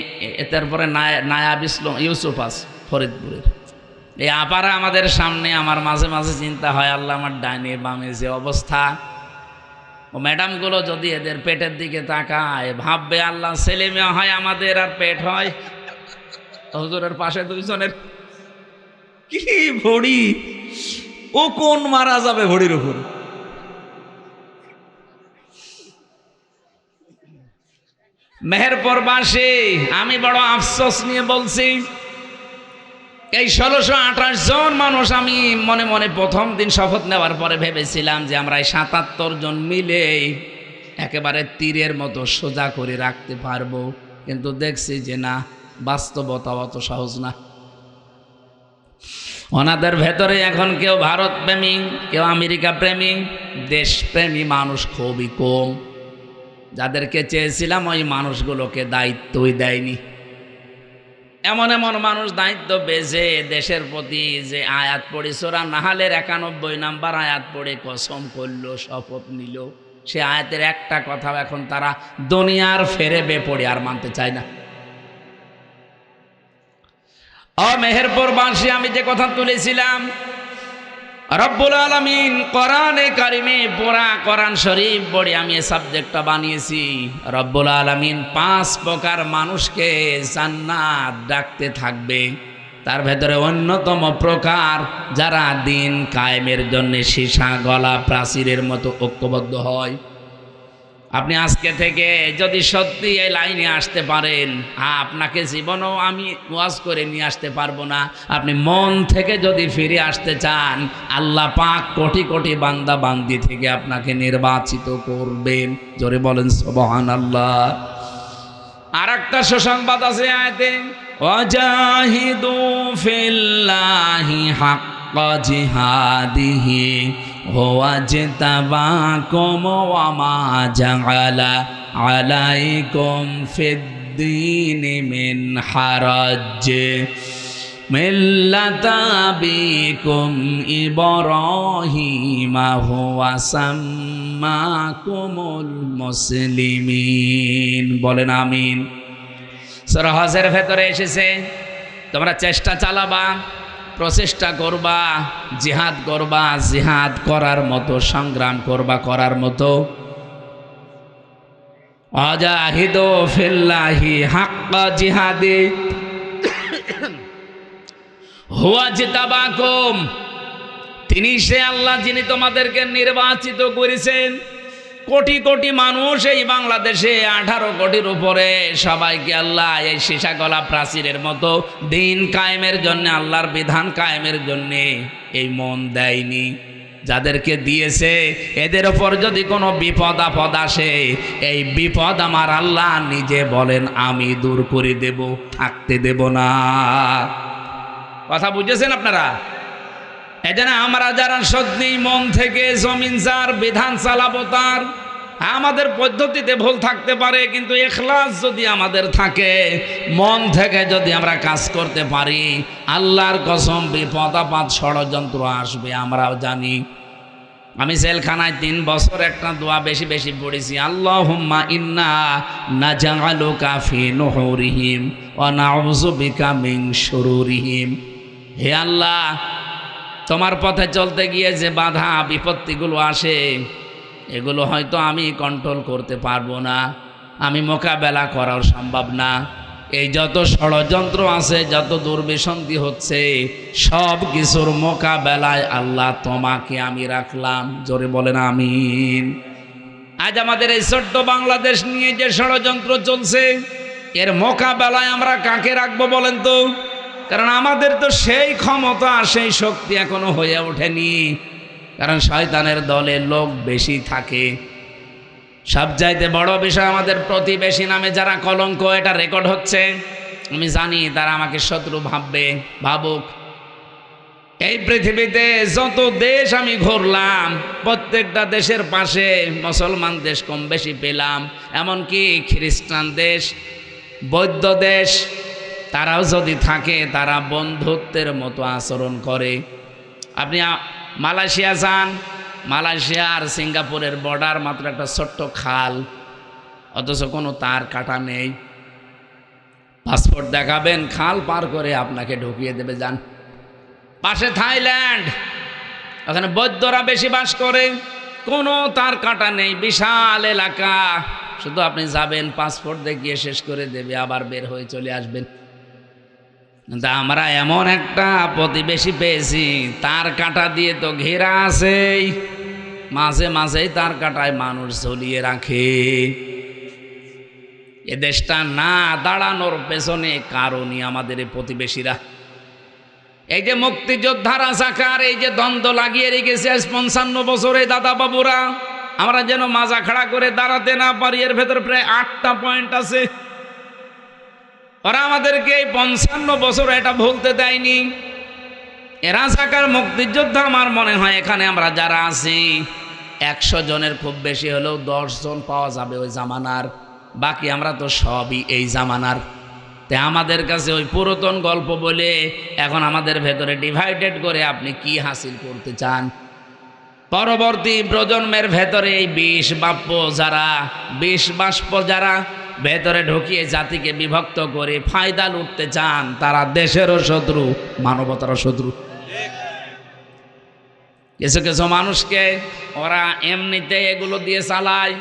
তারপরে নায়াব ইসলাম ইউসুফ আস ফরিদপুরের। এই আপারা আমাদের সামনে। আমার মাঝে মাঝে চিন্তা হয় আল্লাহ আমার ডাইনে বামে যে অবস্থা, ও ম্যাডামগুলো যদি এদের পেটের দিকে তাকায় ভাববে আল্লাহ ছেলে মেয়ে হয় আমাদের আর পেট হয় হুজুরের পাশে 2 জনের। কি ভড়ি, ও কোন মারা যাবে ভড়ির উপর। মেহেরপুরবাসী আমি বড় আফসোস নিয়ে বলছি, এই 1628 জন মানুষ আমি মনে মনে প্রথম দিন শপথ নেওয়ার পরে ভেবেছিলাম যে আমরা এই 77 জন মিলে একেবারে তীরের মতো সোজা করে রাখতে পারবো, কিন্তু দেখছি যে না, বাস্তবতা অত সহজ না। ওনাদের ভেতরে এখন কেউ ভারত প্রেমী, কেউ আমেরিকা প্রেমী, দেশপ্রেমী মানুষ খুবই কম। যাদেরকে চেয়েছিলাম ওই মানুষগুলোকে দায়িত্বই দেয়নি। এমন এমন মানুষ দায়িত্ব পেয়েছে দেশের প্রতি, যে আয়াত পড়ে সূরা নাহলের 91 নম্বর আয়াত পড়ে কসম করলো, শপথ নিল, সে আয়াতের একটা কথাও এখন তারা দুনিয়ার ফেরে বেপড়ে আর মানতে চায় না। মেহেরপুরবাসী আমি যে কথা তুলেছিলাম, রব্বুল আলামিন কোরআনে কারিমে পুরা কোরআন শরীফ পড়ে আমি এই সাবজেক্টটা বানিয়েছি। রব্বুল আলামিন 5 প্রকার মানুষকে জান্নাত ডাকতে থাকবে, তার ভেতরে অন্যতম প্রকার যারা দিন কায়েমের জন্য সীসা গলা প্রাচীরের মতো ঐক্যবদ্ধ হয়। আপনি আজকে থেকে যদি সত্যি এই লাইনে আসতে পারেন, আপনাকে জীবনেও আমি ওয়াজ করে নিয়ে আসতে পারবো না। আপনি মন থেকে যদি ফিরে আসতে চান, আল্লাহ পাক কোটি কোটি বান্দা বান্দি থেকে আপনাকে নির্বাচিত করবেন। জোরে বলেন সুবহানাল্লাহ। আর একটা সুসংবাদ আছে আয়াতে, ওয়াজাহিদু ফিল্লাহি হাক্কা জিহাদিহি ওয়াজতাবাকুম ওয়া মা জাআলা আলাইকুম ফিদ্দীনি মিন হারাজ মিল্লাতা আবিকুম ইব্রাহিমা হুয়া সাম্মাকুমুল মুসলিমিন। বলেন আমিন। সূরা হজের ভেতরে এসেছে, তোমরা চেষ্টা চালাবা, প্রচেষ্টা করবা, জিহাদ করবা, জিহাদ করার মতো সংগ্রাম করবা, করার মতো। ওয়াজাহিদু ফিল্লাহি হাক্কা জিহাদি হুয়া জিতাবাকুম, তিনি সে আল্লাহ যিনি তোমাদেরকে নির্বাচিত করেছেন। কোটি কোটি মানুষ এই বাংলাদেশে, 18 কোটির উপরে, সবাইকে আল্লাহ এই সীসা গলা প্রাচীরের মতো দিন কায়েমের জন্য, আল্লাহর বিধান কায়েমের জন্য এই মন দেয়নি। যাদেরকে দিয়েছে এদের ওপর যদি কোনো বিপদ আপদ আসে, এই বিপদ আমার আল্লাহ নিজে বলেন আমি দূর করে দেব, থাকতে দেব না। কথা বুঝেছেন আপনারা? এজন্য আমরা যারা সত্যি মন থেকে জমিন যার বিধান চালাবো, তার আমাদের পদ্ধতিতে ভুল থাকতে পারে, কিন্তু ইখলাস যদি আমাদের থাকে, মন থেকে যদি আমরা কাজ করতে পারি, আল্লাহর কসম বিপদ আপদ ষড়যন্ত্র আসবে আমরাও জানি। আমি জেলখানায় 3 বছর একটা দোয়া বেশি বেশি পড়েছি, আল্লাহুম্মা ইন্না নাজআলুকা ফি নুহুরিহিম ওয়া নাউযু বিকা মিন শুরুরিহিম। হে আল্লাহ, তোমার পথে চলতে গিয়ে যে বাধা বিপত্তিগুলো আসে, এগুলো হয়তো আমি কন্ট্রোল করতে পারবো না, আমি মোকাবেলা করাও সম্ভব না। এই যত ষড়যন্ত্র আছে, যত দুর্বিসন্ধি হচ্ছে, সব কিছুর মোকাবেলায় আল্লাহ তোমাকে আমি রাখলাম। জোরে বলেন আমিন। আজ আমাদের এই ছোট্ট বাংলাদেশ নিয়ে যে ষড়যন্ত্র চলছে, এর মোকাবেলায় আমরা কাকে রাখবো বলেন তো? কারণ আমাদের তো সেই ক্ষমতা, সেই শক্তি এখনো হয়ে ওঠেনি। কারণ শয়তানের দলে লোক বেশি থাকে। সবচাইতে বড় বিষয়, আমাদের প্রতিবেশী নামে যারা কলঙ্ক, এটা রেকর্ড হচ্ছে, আমি জানি তারা আমাকে শত্রু ভাববে, ভাবুক। এই পৃথিবীতে যত দেশ আমি ঘুরলাম, প্রত্যেকটা দেশের পাশে মুসলমান দেশ কম বেশি পেলাম, এমনকি খ্রিস্টান দেশ, বৌদ্ধ দেশ, তারাও যদি থাকে তারা বন্ধুত্বের মতো আচরণ করে। আপনি মালয়েশিয়া যান, মালয়েশিয়া আর সিঙ্গাপুরের বর্ডার মাত্র একটা ছোট্ট খাল, অথচ কোনো তার কাটা নেই। পাসপোর্ট দেখাবেন, খাল পার করে আপনাকে ঢুকিয়ে দেবে। যান পাশে থাইল্যান্ড, ওখানে বৌদ্ধরা বেশি বাস করে, কোনো তার কাটা নেই, বিশাল এলাকা, শুধু আপনি যাবেন, পাসপোর্ট দেখিয়ে শেষ করে দেবে, আবার বের হয়ে চলে আসবেন। কিন্তু আমরা এমন একটা প্রতিবেশী পেয়েছি, তার কাঁটা দিয়ে তো ঘেরা আছেই, মাঝে মাঝেই তার কাঁটায় মানুষ ঝুলিয়ে রাখে। এ দেশটা না দাঁড়ানোর পেছনে কারণই আমাদের এই প্রতিবেশীরা। এই যে মুক্তিযোদ্ধা রাজাকার, এই যে দ্বন্দ্ব লাগিয়ে রেখেছে 55 বছরে দাদা বাবুরা, আমরা যেন মাজা খাড়া করে দাঁড়াতে না পারি। এর ভেতর প্রায় 8টা পয়েন্ট আছে। ওরা আমাদেরকে এই 55 বছর এটা ভুলতে দেয়নি। এ রাজাকার মুক্তিযোদ্ধা, আমার মনে হয় এখানে আমরা যারা আছি 100 জনের খুব বেশি হলেও 10 জন পাওয়া যাবে ওই জামানার, বাকি আমরা তো সবই এই জামানার। তাই আমাদের কাছে ওই পুরাতন গল্প বলে এখন আমাদের ভেতরে ডিভাইডেড করে আপনি কি হাসিল করতে চান? পরবর্তী প্রজন্মের ভেতরে এই বিষ বাষ্প যারা ভেতরে ঢুকিয়ে জাতিকে বিভক্ত করে ফায়দা লুটতে চান, তারা দেশেরও শত্রু, মানবতারও শত্রু। কিছু কিছু মানুষকে ওরা এমনিতে এগুলো দিয়ে চালায়,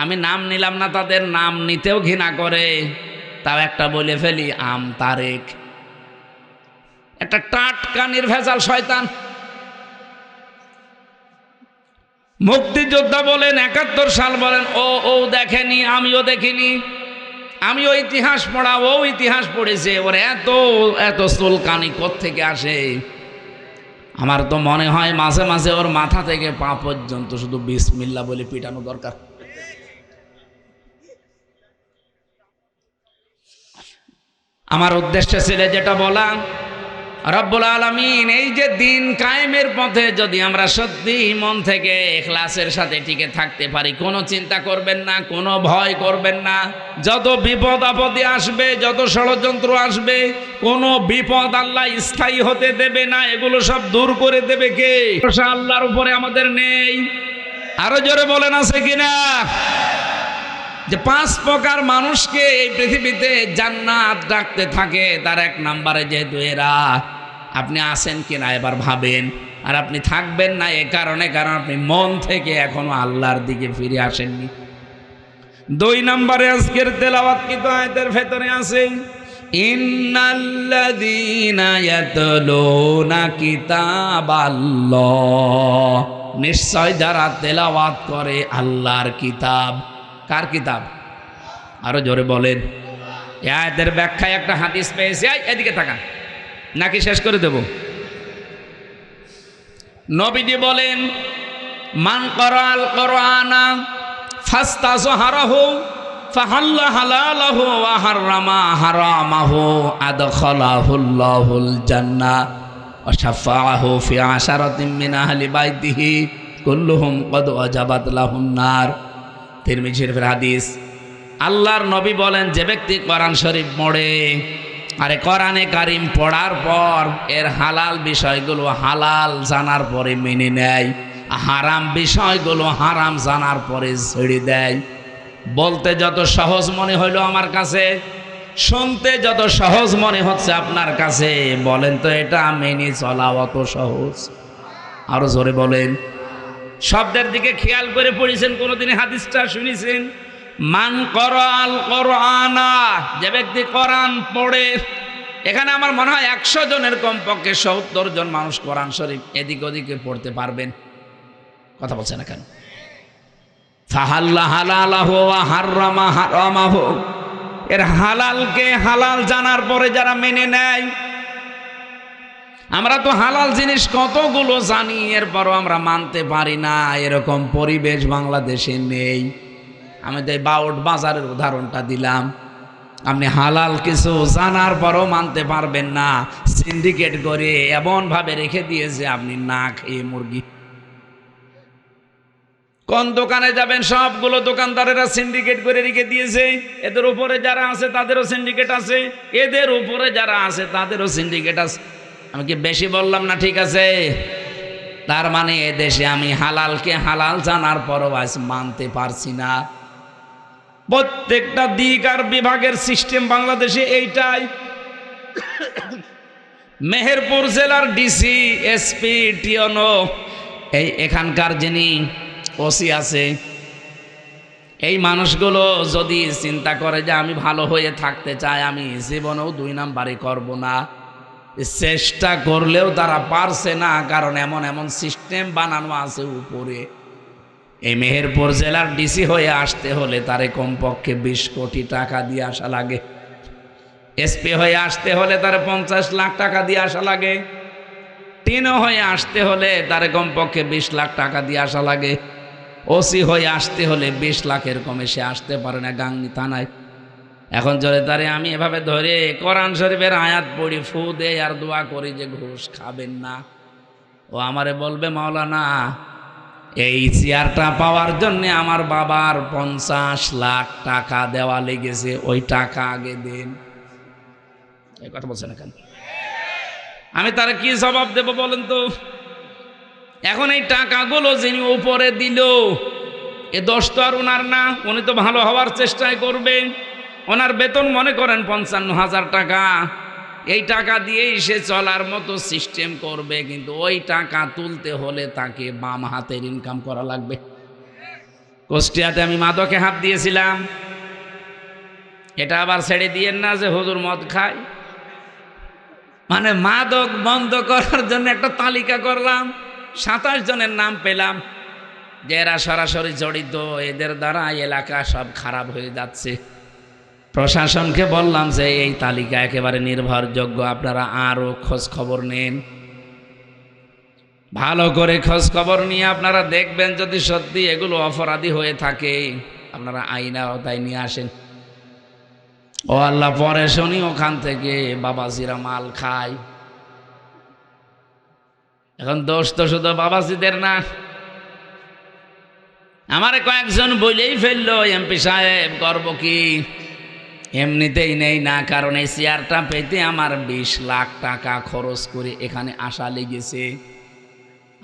আমি নাম নিলাম না, তাদের নাম নিতেও ঘৃণা করে। তাও একটা বলে ফেলি, আম তারেক, একটা টাটকা নির্ভেজাল শয়তান। মুক্তিযোদ্ধা বলেন, 71 সাল বলেন, ও দেখেনি, আমিও দেখিনি, আমিও ইতিহাস পড়া, ও ইতিহাস পড়েছে, ওর এত এত চুলকানি কোত্থেকে আসে? আমার তো মনে হয় মাঝে মাঝে ওর মাথা থেকে পা পর্যন্ত শুধু বিসমিল্লাহ বলে পিটানো দরকার। আমার উদ্দেশ্য ছিল যেটা বলা, রব্বুল আলামিন এই যে দিন কায়েমের পথে যদি আমরা সত্যি মন থেকে ইখলাসের সাথে টিকে থাকতে পারি, কোনো চিন্তা করবেন না, কোনো ভয় করবেন না। যত বিপদ আপদে আসবে, যত ষড়যন্ত্র আসবে, কোনো বিপদ আল্লাহ স্থায়ী হতে দেবে না, এগুলো সব দূর করে দেবে কে? আল্লাহর উপরে আমাদের নেই। আরো জোরে বলেন, আছে কিনা? যে 5 প্রকার মানুষকে এই পৃথিবীতে জান্নাত ডাকতে থাকে, তার 1 নম্বরে যেহেতু এরা, আপনি আছেন কিনা এবার ভাবেন। আর আপনি থাকবেন না এ কারণে, কারণ আপনি মন থেকে এখনো আল্লাহর দিকে ফিরে আসেননি। 2 নম্বরে আজকের তেলাওয়াতকৃত আয়াতের ভেতরে আছে, ইন্নাল্লাযীনা ইয়াতলুনা কিতাবাল্লাহ, নিশ্চয় যারা তেলাওয়াত করে আল্লাহর কিতাব। কার কিতাব? আরো জোরে বলেন। এই আয়াতের ব্যাখ্যায় একটা হাদিস পেয়েছি, এদিকে তাকান, নাকি শেষ করে দেব? নবীজি বলেন, মান ক্বারাআল কুরআনা ফাস্তাযহারাহু ফাহাল্লা হালালাহু ওয়া হাররামা হারামাহু আদখালাহুল্লাহুল জান্নাহ ওয়া শাফাআহু ফি আশারাতিন মিন আহলি বাইতিহি কুল্লুহুম ক্বাদ ওয়াজাবাত লাহুন নার। তিরমিজি শরীফের হাদিস। আল্লাহর নবী বলেন, যে ব্যক্তি কোরআন শরীফ পড়ে, আরে কোরআনে কারিম পড়ার পর এর হালাল বিষয়গুলো হালাল জানার পরে মেনে নেয়, হারাম বিষয়গুলো হারাম জানার পরে ছেড়ে দেয়। বলতে যত সহজ মনে হইল আমার কাছে, শুনতে যত সহজ মনে হচ্ছে আপনার কাছে, বলেন তো এটা মেনে চলা অত সহজ? আরো জোরে বলেন। শব্দের দিকে খেয়াল করে পড়েছেন কোনদিন হাদিসটা শুনেছেন? মান করাল কোরআনা, যে ব্যক্তি কোরআন পড়ে। এখানে আমার মনে হয় 100 জনের কমপক্ষে 70 জন মানুষ কোরআন শরীফ এদিক ওদিকে পড়তে পারবেন। কথা বলছে না কেন? ফাহাল্লা হালালাহু ওয়া হাররামা হারামাহু, এর হালালকে হালাল জানার পরে যারা মেনে নেয়। আমরা তো হালাল জিনিস কতগুলো জানি, এরপরও আমরা মানতে পারি না। এরকম পরিবেশ বাংলাদেশে নেই। আমি তো এই বাউট বাজারের উদাহরণটা দিলাম। আপনি হালাল কিছু জানার পরও মানতে পারবেন না। সিন্ডিকেট করে এমনভাবে রেখে দিয়েছে আপনি না খেয়ে মুরগি। কোন দোকানে যাবেন, সবগুলো দোকানদারেরা সিন্ডিকেট করে রেখে দিয়েছে। এদের উপরে যারা আছে তাদেরও সিন্ডিকেট আছে, এদের উপরে যারা আছে তাদেরও সিন্ডিকেট আছে। আমি কি বেশি বললাম না? ঠিক আছে। তার মানে এদেশে আমি হালালকে হালাল জানার পরও আজ মানতে পারছি না। প্রত্যেকটা দিক আর বিভাগের সিস্টেম বাংলাদেশে এইটাই। মেহেরপুর জেলার ডিসি, এসপি, টিওনো, এখানকার যিনি ওসি আছে, এই মানুষগুলো যদি চিন্তা করে যে আমি ভালো হয়ে থাকতে চাই, আমি জীবনেও 2 নাম্বারই করব না, চেষ্টা করলেও তারা পারছে না। কারণ এমন এমন সিস্টেম বানানো আছে উপরে। এই মেহেরপুর জেলার ডিসি হয়ে আসতে হলে তারে কমপক্ষে 20 কোটি টাকা দিয়ে আসা লাগে। এসপি হয়ে আসতে হলে তারে 50 লাখ টাকা দিয়ে আসা লাগে। টিনো হয়ে আসতে হলে তারে কমপক্ষে 20 লাখ টাকা দিয়ে আসা লাগে। ওসি হয়ে আসতে হলে 20 লাখের কমে সে আসতে পারে না গাংনী থানায়। এখন যদি তারে আমি এভাবে ধরে কোরআন শরীফের আয়াত পড়ি, ফু দেই আর দোয়া করি যে ঘুষ খাবেন না, ও আমারে বলবে মাওলানা এই চেয়ারটা পাওয়ার জন্য আমার বাবার 50 লাখ টাকা দেওয়া লেগেছে, ওই টাকা আগে দেন। এই কথা বলছেন না কেন? আমি তারা কি জবাব দেব বলেন তো? এখন এই টাকাগুলো যিনি উপরে দিল, এ দোষ তো আর ওনার না। উনি তো ভালো হওয়ার চেষ্টাই করবেন। ওনার বেতন মনে করেন 55,000 টাকা। এই টাকা দিয়েই সে চলার মতো সিস্টেম করবে, কিন্তু ওই টাকা তুলতে হলে তাকে বাম হাতের ইনকাম করা লাগবে। কুষ্টিয়াতে আমি মাদকে হাত দিয়েছিলাম। এটা আবার ছেড়ে দিয়েন না যে হুজুর মদ খায়। মানে মাদক বন্ধ করার জন্য একটা তালিকা করলাম, 27 জনের নাম পেলাম যে এরা সরাসরি জড়িত, এদের দ্বারা এলাকা সব খারাপ হয়ে যাচ্ছে। প্রশাসনকে বললাম যে এই তালিকা একেবারে নির্ভরযোগ্য, আপনারা আরও খোঁজ খবর নেন, ভালো করে খোঁজ খবর নিয়ে আপনারা দেখবেন যদি সত্যি এগুলো অপরাধী হয়ে থাকে আপনারা আইন আওতায় নিয়ে আসেন। ও আল্লাহ, পরে শুনি ওখান থেকে বাবাজিরা মাল খায়। এখন দোষ তো শুধু বাবাজিদের না, আমারে কয়েকজন বলেই ফেললো এমপি সাহেব করবো কি, এমনিতেই নেই না, কারণ এই চেয়ারটা পেতে আমার 20 লাখ টাকা খরচ করে এখানে আসা লেগেছে।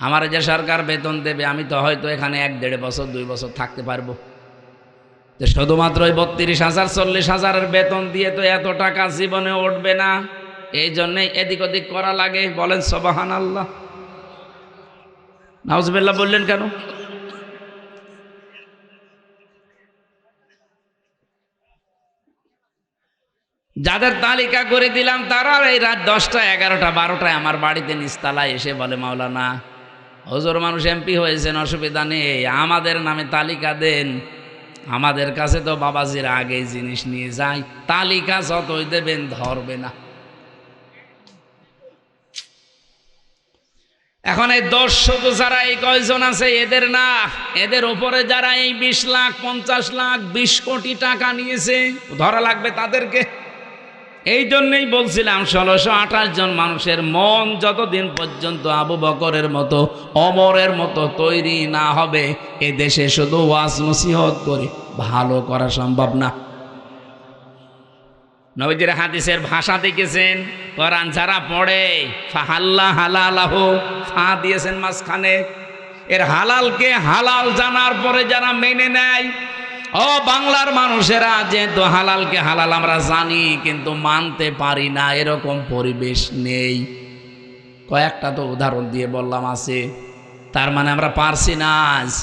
আমার যে সরকার বেতন দেবে, আমি তো হয়তো এখানে 1-1.5 বছর 2 বছর থাকতে পারবো। তো শুধুমাত্র ওই 32,000 40,000-এর বেতন দিয়ে তো এত টাকা জীবনে উঠবে না। এই জন্যই এদিক ওদিক করা লাগে। বলেন সুবহানাল্লাহ। নাউজুবিল্লাহ বললেন কেন? যাদের তালিকা করে দিলাম তারা এই রাত 10টা 11টা 12টায় আমার বাড়িতে নিচতলায় এসে বলে মাওলানা হুজুর মানুষ এমপি হয়েছেন, অসুবিধা নেই, আমাদের নামে তালিকা দেন। আমাদের কাছে তো বাবাজির আগে জিনিস নিয়ে যায়, তালিকা যতই দেবেন ধরবে না। এখন এই দোষ শুধু যারা এই কয়জন আছে এদের না, এদের উপরে যারা এই 20 লাখ 50 লাখ 20 কোটি টাকা নিয়েছে ধরা লাগবে তাদেরকে। এই জন্যই বলছিলাম 1628 জন মানুষের মন যতদিন পর্যন্ত আবু বকরের মতো ওমরের মতো তৈরি না হবে, এ দেশে শুধু ওয়াজ নসিহত করে ভালো করা সম্ভব না। নবীজির হাদিসের ভাষা দেখেছেন, কোরআন যারা পড়ে ফাহাল্লা হালালাহু, ফা দিয়েছেন মাঝখানে। এর হালালকে হালাল জানার পরে যারা মেনে নেয়, ও বাংলার মানুষেরা, যেহেতু হালালকে হালাল আমরা জানি কিন্তু মানতে পারি না, এরকম পরিবেশ নেই। কয়েকটা তো উদাহরণ দিয়ে বললাম আছে। তার মানে আমরা পারছি না আজ।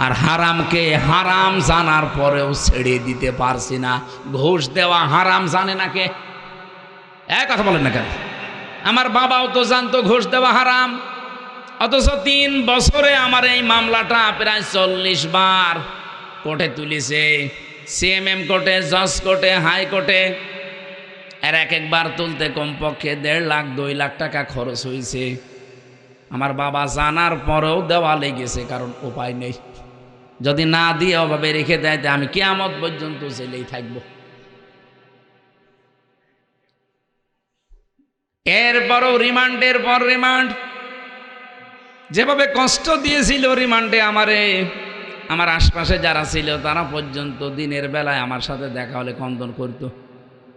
আর হারামকে হারাম জানার পরেও ছেড়ে দিতে পারছি না। ঘুষ দেওয়া হারাম জানে না কে? এক কথা বলেন না কেন? আমার বাবাও তো জানতো ঘুষ দেওয়া হারাম, অথচ 3 বছরে আমার এই মামলাটা প্রায় 40 বার কোর্টে তুলেছে। সিএমএম কোর্টে, জজ কোর্টে, হাইকোর্টে। এর এক একবার তুলতে কমপক্ষে 1.5 লাখ 2 লাখ টাকা খরচ হয়েছে। আমার বাবা জানার পরেও দেওয়া লেগেছে, কারণ উপায় নেই। যদি না দিয়ে অভাবে রেখে দেয় তা আমি কিয়ামত পর্যন্ত জেলেই থাকবো। এরপরও রিমান্ডের পর রিমান্ড, যেভাবে কষ্ট দিয়েছিল রিমান্ডে আমারে, আমার আশপাশে যারা ছিল তারা পর্যন্ত দিনের বেলায় আমার সাথে দেখা হলে খন্দন করত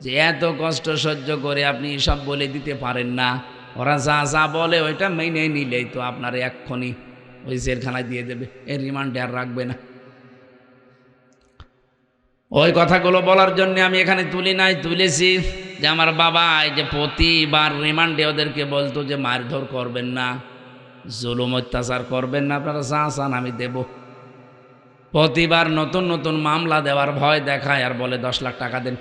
যে এত কষ্ট সহ্য করে আপনি সব বলে দিতে পারেন না। ওরা যা যা বলে ওইটা মেনে নিলেই তো আপনার এক্ষুনি ওই জেলখানায় দিয়ে দেবে, এই রিমান্ডে আর রাখবে না। ওই কথাগুলো বলার জন্য আমি এখানে তুলি নাই, তুলেছি যে আমার বাবা এই যে প্রতিবার রিমান্ডে ওদেরকে বলতো যে মারধর করবেন না, জুলুম অত্যাচার করবেন না, আপনারা যা চান আমি দেব। প্রতিবার নতুন নতুন মামলা দেওয়ার ভয় দেখায় আর বলে 10 লাখ টাকা দেন।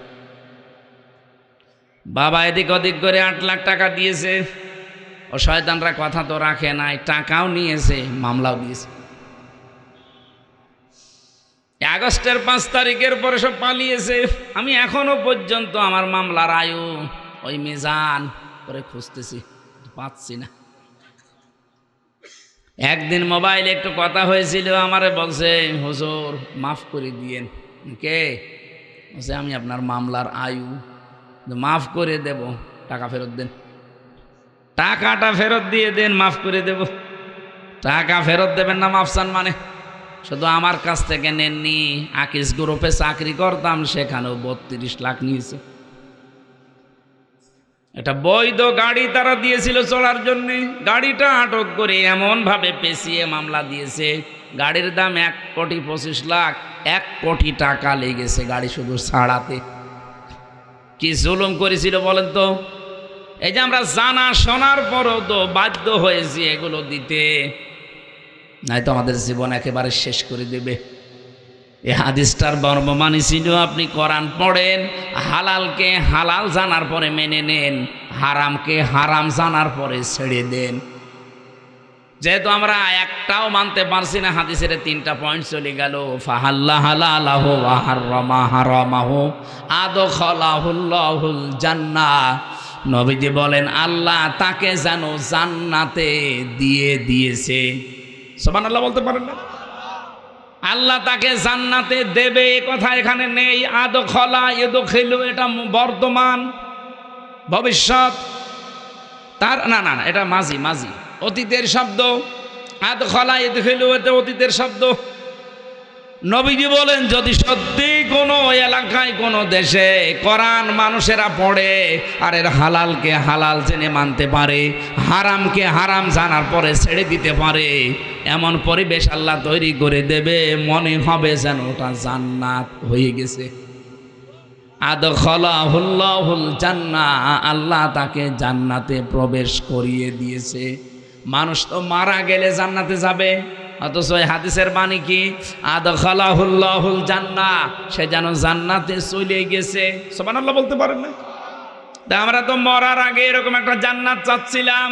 বাবা এদিক ওদিক করে 8 লাখ টাকা দিয়েছে। ও শয়তানরা কথা তো রাখে নাই, টাকাও নিয়েছে, মামলাও দিয়েছে। আগস্টের 5 তারিখের পরে সব পালিয়েছে। আমি এখনো পর্যন্ত আমার মামলার আয়ু ওই মিজান করে খুঁজতেছি, পাচ্ছি না। একদিন মোবাইলে একটু কথা হয়েছিল, আমারে বলছে হুজুর মাফ করে দিয়েন। কে বলছে? আমি আপনার মামলার আয়ু মাফ করে দেব, টাকা ফেরত দেন। টাকাটা ফেরত দিয়ে দেন, মাফ করে দেব। টাকা ফেরত দেবেন না মাফ চান মানে? শুধু আমার কাছ থেকে নেননি, আকিস গ্রুপে চাকরি করতাম, সেখানেও 32 লাখ নিয়েছে। এটা বৈধ গাড়ি তারা দিয়েছিল চলার জন্য, গাড়িটা আটক করে এমন ভাবে পেঁচিয়ে মামলা দিয়েছে। গাড়ির দাম 1,25 লাখ, 1 কোটি টাকা লেগেছে গাড়ি শুধু ছাড়াতে। কি জুলুম করেছিল বলেন তো? এই যে আমরা জানা শোনার পরও তো বাধ্য হয়েছি এগুলো দিতে, নাই তো আমাদের জীবন একেবারে শেষ করে দেবে। এই হাদিসটার বর্ণমানি ছিল, আপনি কোরআন পড়েন, হালালকে হালাল জানার পরে মেনে নেন, হারামকে হারাম জানার পরে ছেড়ে দেন। যেহেতু আমরা একটাও মানতে পারছি না, হাদিসের 3টা পয়েন্ট চলে গেল। ফাহাল্লা হালালাহু ওয়া হারামা হারামাহু আদখালাহুল্লাহুল জান্নাহ। নবীজি বলেন আল্লাহ তাকে যেন জান্নাতে দিয়ে দিয়েছে। সুবহানাল্লাহ বলতে পারেন না? আল্লাহ তাকে জান্নাতে দেবে এ কথা এখানে নেই। আদখলা ইদখিলু এটা বর্তমান, ভবিষ্যৎ তার না না এটা মাজি, মাজি অতীতের শব্দ। আদখলা ইদখিলু এটা অতীতের শব্দ। নবীজি বলেন যদি সত্যি কোনো এলাকায় কোনো দেশে কোরআন মানুষেরা পড়ে আর এর হালালকে হালাল জেনে মানতে পারে, হারামকে হারাম জানার পরে ছেড়ে দিতে পারে, এমন পরিবেশ আল্লাহ তৈরি করে দেবে, মনে হবে যেন ওটা জান্নাত হয়ে গেছে। আদখালাহুল্লাহুল জান্নাহ, আল্লাহ তাকে জান্নাতে প্রবেশ করিয়ে দিয়েছে। মানুষ তো মারা গেলে জান্নাতে যাবে, অথচ এই হাদিসের বাণী কি? আদখালাহুল্লাহুল জান্নাহ, সে যেন জান্নাতে চলে গেছে। সুবহানাল্লাহ বলতে পারেন না? তা আমরা তো মরার আগে এরকম একটা জান্নাত চাচ্ছিলাম,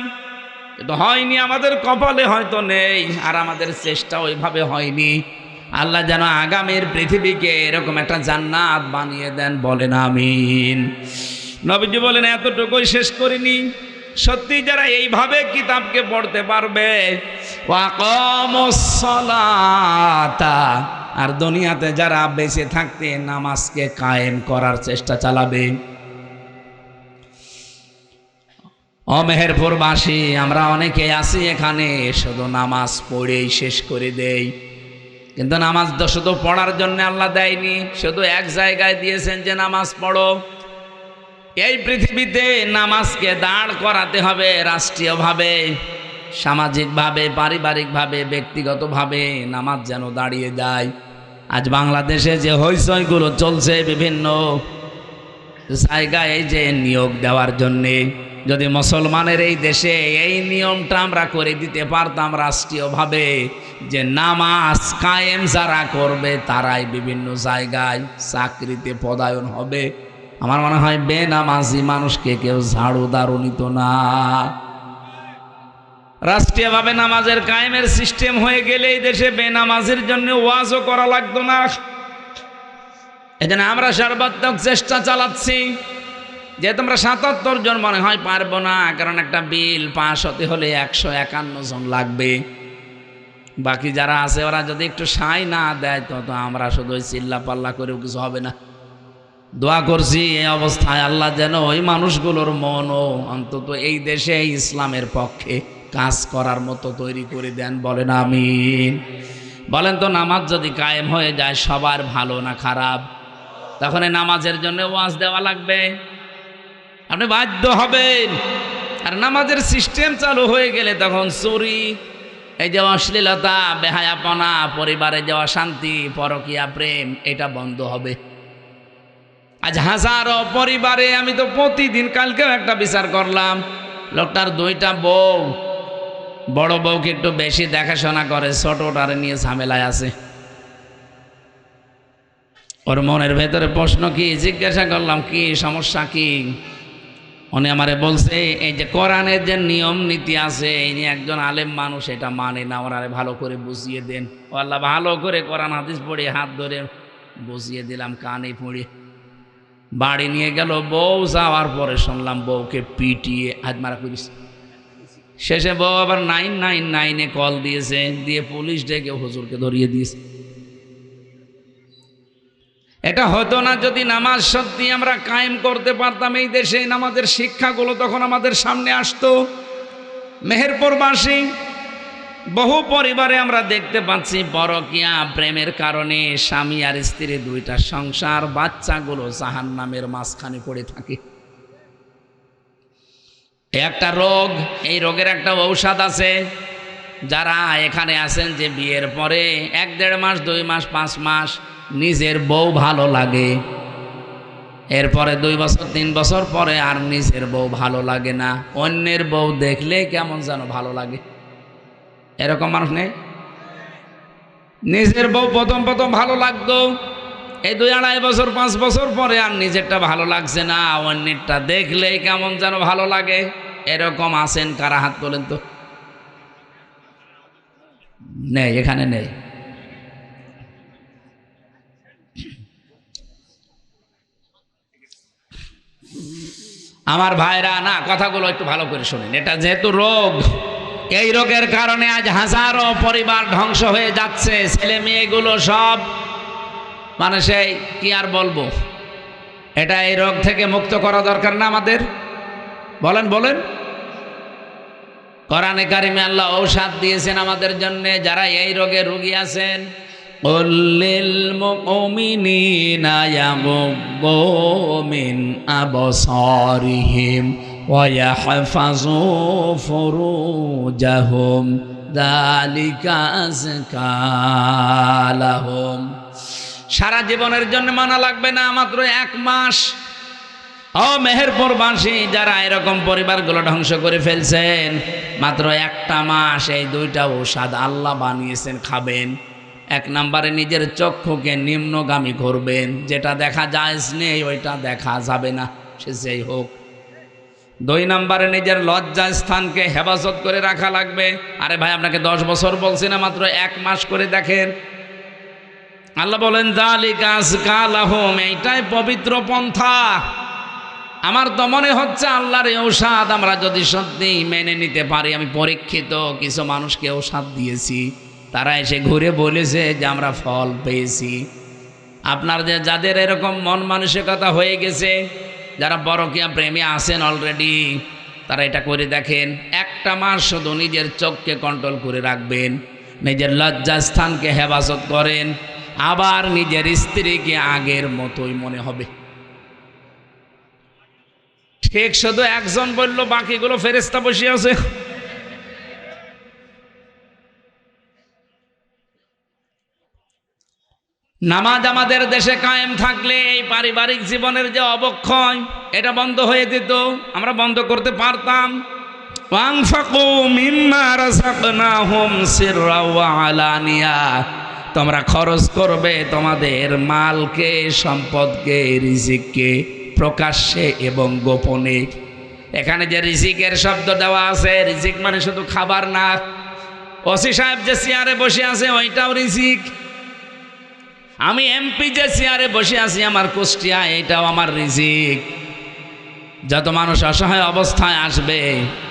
কিন্তু হয়নি, আমাদের কপালে হয়তো নেই, আর আমাদের চেষ্টা ওইভাবে হয়নি। আল্লাহ যেন আগামীর পৃথিবীকে এরকম একটা জান্নাত বানিয়ে দেন, বলেন আমিন। নবীজি বলেন এতটুকুই শেষ করিনি, সত্যি যারা এইভাবে কিতাবকে পড়তে পারবে, ওয়াকামুস সালাতা, আর দুনিয়াতে যারা বেঁচে থাকতে নামাজকে কায়েম করার চেষ্টা চালাবে। ও মেহেরপুরবাসী, আমরা অনেকে আছি এখানে শুধু নামাজ পড়েই শেষ করে দেই, কিন্তু নামাজ তো শুধু পড়ার জন্য আল্লাহ দেয়নি, শুধু এক জায়গায় দিয়েছেন যে নামাজ পড়ো। এই পৃথিবীতে নামাজকে দাঁড় করাতে হবে রাষ্ট্রীয়ভাবে, সামাজিকভাবে, পারিবারিকভাবে, ব্যক্তিগতভাবে নামাজ যেন দাঁড়িয়ে যায়। আজ বাংলাদেশে যে হইচইগুলো চলছে বিভিন্ন জায়গায় এই যে নিয়োগ দেওয়ার জন্যে, যদি মুসলমানের এই দেশে এই নিয়মটা আমরা করে দিতে পারতাম রাষ্ট্রীয়ভাবে, যে নামাজ কায়েম যারা করবে তারাই বিভিন্ন জায়গায় চাকরিতে পদায়ন হবে, আমার মনে হয় বেনামাজি মানুষকে কেউ ঝাড়ু দাঁড়ু নিত না। রাষ্ট্রীয়ভাবে নামাজের কায়েমের সিস্টেম হয়ে গেলে এই দেশে বেনামাজির জন্য ওয়াজও করা লাগতো না। এজন্য আমরা সর্বাত্মক চেষ্টা চালাচ্ছি যে তোমরা ৭৭ জন মনে হয় পারবো না, কারণ একটা বিল পাস হতে হলে ১৫১ জন লাগবে। বাকি যারা আছে ওরা যদি একটু সাই না দেয় তো আমরা শুধু চিল্লা পাল্লা করেও কিছু হবে না। দোয়া করছি এই অবস্থায় আল্লাহ যেন ওই মানুষগুলোর মনও অন্তত এই দেশে ইসলামের পক্ষে কাজ করার মতো তৈরি করে দেন, বলেন আমিন। বলেন তো, নামাজ যদি কায়েম হয়ে যায় সবার ভালো না খারাপ? তখন এই নামাজের জন্য ওয়াজ দেওয়া লাগবে, আপনি বাধ্য হবেন। আর নামাজের সিস্টেম চালু হয়ে গেলে তখন চুরি, এই যে অশ্লীলতা, বেহায়াপনা, পরিবারে যাওয়া শান্তি, পরকীয়া প্রেম, এটা বন্ধ হবে। আজ হাজারো পরিবারে, আমি তো প্রতিদিন, কালকেও একটা বিচার করলাম, লোকটার 2টা বউ, বড় বউকে একটু বেশি দেখাশোনা করে, ছোটটারে নিয়ে ঝামেলায় আছে। ওর মনের ভেতরে প্রশ্ন কি, জিজ্ঞাসা করলাম কি সমস্যা কি, উনি আমারে বলছে এই যে কোরআনের যে নিয়ম নীতি আছে, ইনি একজন আলেম মানুষ, এটা মানে না, ওনারে ভালো করে বুঝিয়ে দেন। ও আল্লাহ, ভালো করে কোরআন হাদিস পড়ে হাত ধরে বুঝিয়ে দিলাম, কানে পড়ে বাড়ি নিয়ে গেল। বউ যাওয়ার পরে শুনলাম বউকে পিটিয়ে হাত মারা করিস। শেষে বউ আবার 999-এ কল দিয়েছে, দিয়ে পুলিশ ডেকে হুজুরকে ধরিয়ে দিয়েছে। এটা হতো না যদি নামাজ সত্যি আমরা কায়েম করতে পারতাম এই দেশে। নামাজের শিক্ষাগুলো তখন আমাদের সামনে আসতো। মেহেরপুরবাসী বহু পরিবারে আমরা দেখতে পাচ্ছি পরকীয়া প্রেমের কারণে স্বামী আর স্ত্রী 2টা সংসার, বাচ্চাগুলো জাহান্নামের মাঝখানে পড়ে থাকে। একটা রোগ, এই রোগের একটা ঔষধ আছে। যারা এখানে আছেন যে বিয়ের পরে 1-1.5 মাস, 2 মাস, 5 মাস নিজের বউ ভালো লাগে, এরপরে 2 বছর 3 বছর পরে আর নিজের বউ ভালো লাগে না, অন্যের বউ দেখলে কেমন যেন ভালো লাগে। এরকম মানুষ নেই? নিজের বউ প্রথম ভালো লাগতো, এই 2-2.5 বছর 5 বছর পরে আর নিজেরটা ভালো লাগছে না, অন্যেরটা দেখলেই কেমন যেন ভালো লাগে। এরকম আছেন কারা? হাত তোলেন তো। নেই, এখানে নেই। আমার ভাইরা, না, কথাগুলো একটু ভালো করে শুনেন। এটা যেহেতু রোগ, এই রোগের কারণে আজ হাজারো পরিবার ধ্বংস হয়ে যাচ্ছে। ছেলে মেয়েগুলো সব, মানে সেই কি আর বলবো, এটা এই রোগ থেকে মুক্ত করা দরকার না আমাদের? বলেন বলেন। কোরআনে কারিমে আল্লাহ ঔষধ দিয়েছেন আমাদের জন্য, যারা এই রোগে রোগী আছেন। কুল্লিল মুমিনিনা ইয়াগুদ্দু মিন আবসারিহিম ওয়া ইয়াহফাযু ফুরুজাহুম যালিকা আযকা লাহুম। সারা জীবনের জন্য মানা লাগবে না, মাত্র 1 মাস। ও মেহেরপুরবাসী, যারা এরকম পরিবারগুলো ধ্বংস করে ফেলছেন, মাত্র 1টা মাস এই 2টা ঔষধ আল্লাহ বানিয়েছেন, খাবেন। 1 নম্বরে নিজের চক্ষুকে নিম্নগামী করবেন, যেটা দেখা যায় নেই ওইটা দেখা যাবে না, সে যেই হোক। 2 নম্বরে নিজের লজ্জা স্থানকে হেফাজত করে রাখা লাগবে। আরে ভাই, আপনাকে 10 বছর বলছি না, মাত্র 1 মাস করে দেখেন। আল্লাহ বলেন যালিকা আযকা লাহুম, এইটাই পবিত্র পন্থা। আমার তো মনে হচ্ছে আল্লাহর এই ঔষধ আমরা যদি সত্যি মেনে নিতে পারি, আমি পরীক্ষিত কিছু মানুষকে ঔষধ দিয়েছি, তারা এসে ঘুরে বলেছে যে আমরা ফল পেয়েছি। আপনার যে যাদের এরকম মন মানসিকতা হয়ে গেছে, যারা পরকীয়া প্রেমী আছেন অলরেডি, তারা এটা করে দেখেন। 1টা মাস শুধু নিজের চোখকে কন্ট্রোল করে রাখবেন, নিজের লজ্জাস্থানকে হেফাজত করেন, আবার নিজের স্ত্রীকে আগের মতোই মনে হবে। ঠিক শুধু একজন বলল, বাকিগুলো ফেরেশতা বসে আছে। নামাজ আমাদের দেশে কায়েম থাকলে এই পারিবারিক জীবনের যে অবক্ষয় এটা বন্ধ হয়ে যেত, আমরা বন্ধ করতে পারতাম। ওয়ানফাকু মিম্মা রাযাকনাহুম সিররা ওয়া আলানিয়া, তোমরা খরচ করবে তোমাদের মালকে, সম্পদকে, রিজিককে প্রকাশ্যে এবং গোপনে। এখানে যে রিজিকের শব্দ দেওয়া আছে, রিজিক মানে শুধু খাবার না। ওসি সাহেব যে চেয়ারে বসে আছে ওইটাও রিজিক। আমি এমপি যে চেয়ারে বসে আছি আমার কুষ্টিয়া, এটাও আমার রিজিক। যত মানুষ অসহায় অবস্থায় আসবে,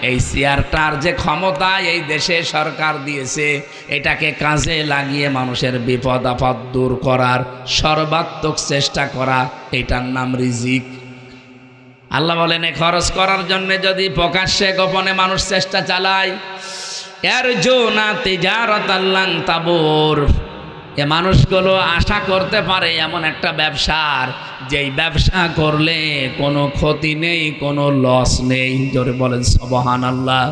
এই চেয়ারটার যে ক্ষমতা এই দেশে সরকার দিয়েছে, এটাকে কাজে লাগিয়ে মানুষের বিপদ আপদ দূর করার সর্বাত্মক চেষ্টা করা, এটার নাম রিজিক। আল্লাহ বলেন এ খরচ করার জন্য যদি প্রকাশ্যে গোপনে মানুষ চেষ্টা চালায়, ইয়ারজুনা তিজারাতাল লান তাবুর, এ মানুষগুলো আশা করতে পারে এমন একটা ব্যবসার, যেই ব্যবসা করলে কোনো ক্ষতি নেই, কোনো লস নেই। জোরে বলেন সুবহানাল্লাহ।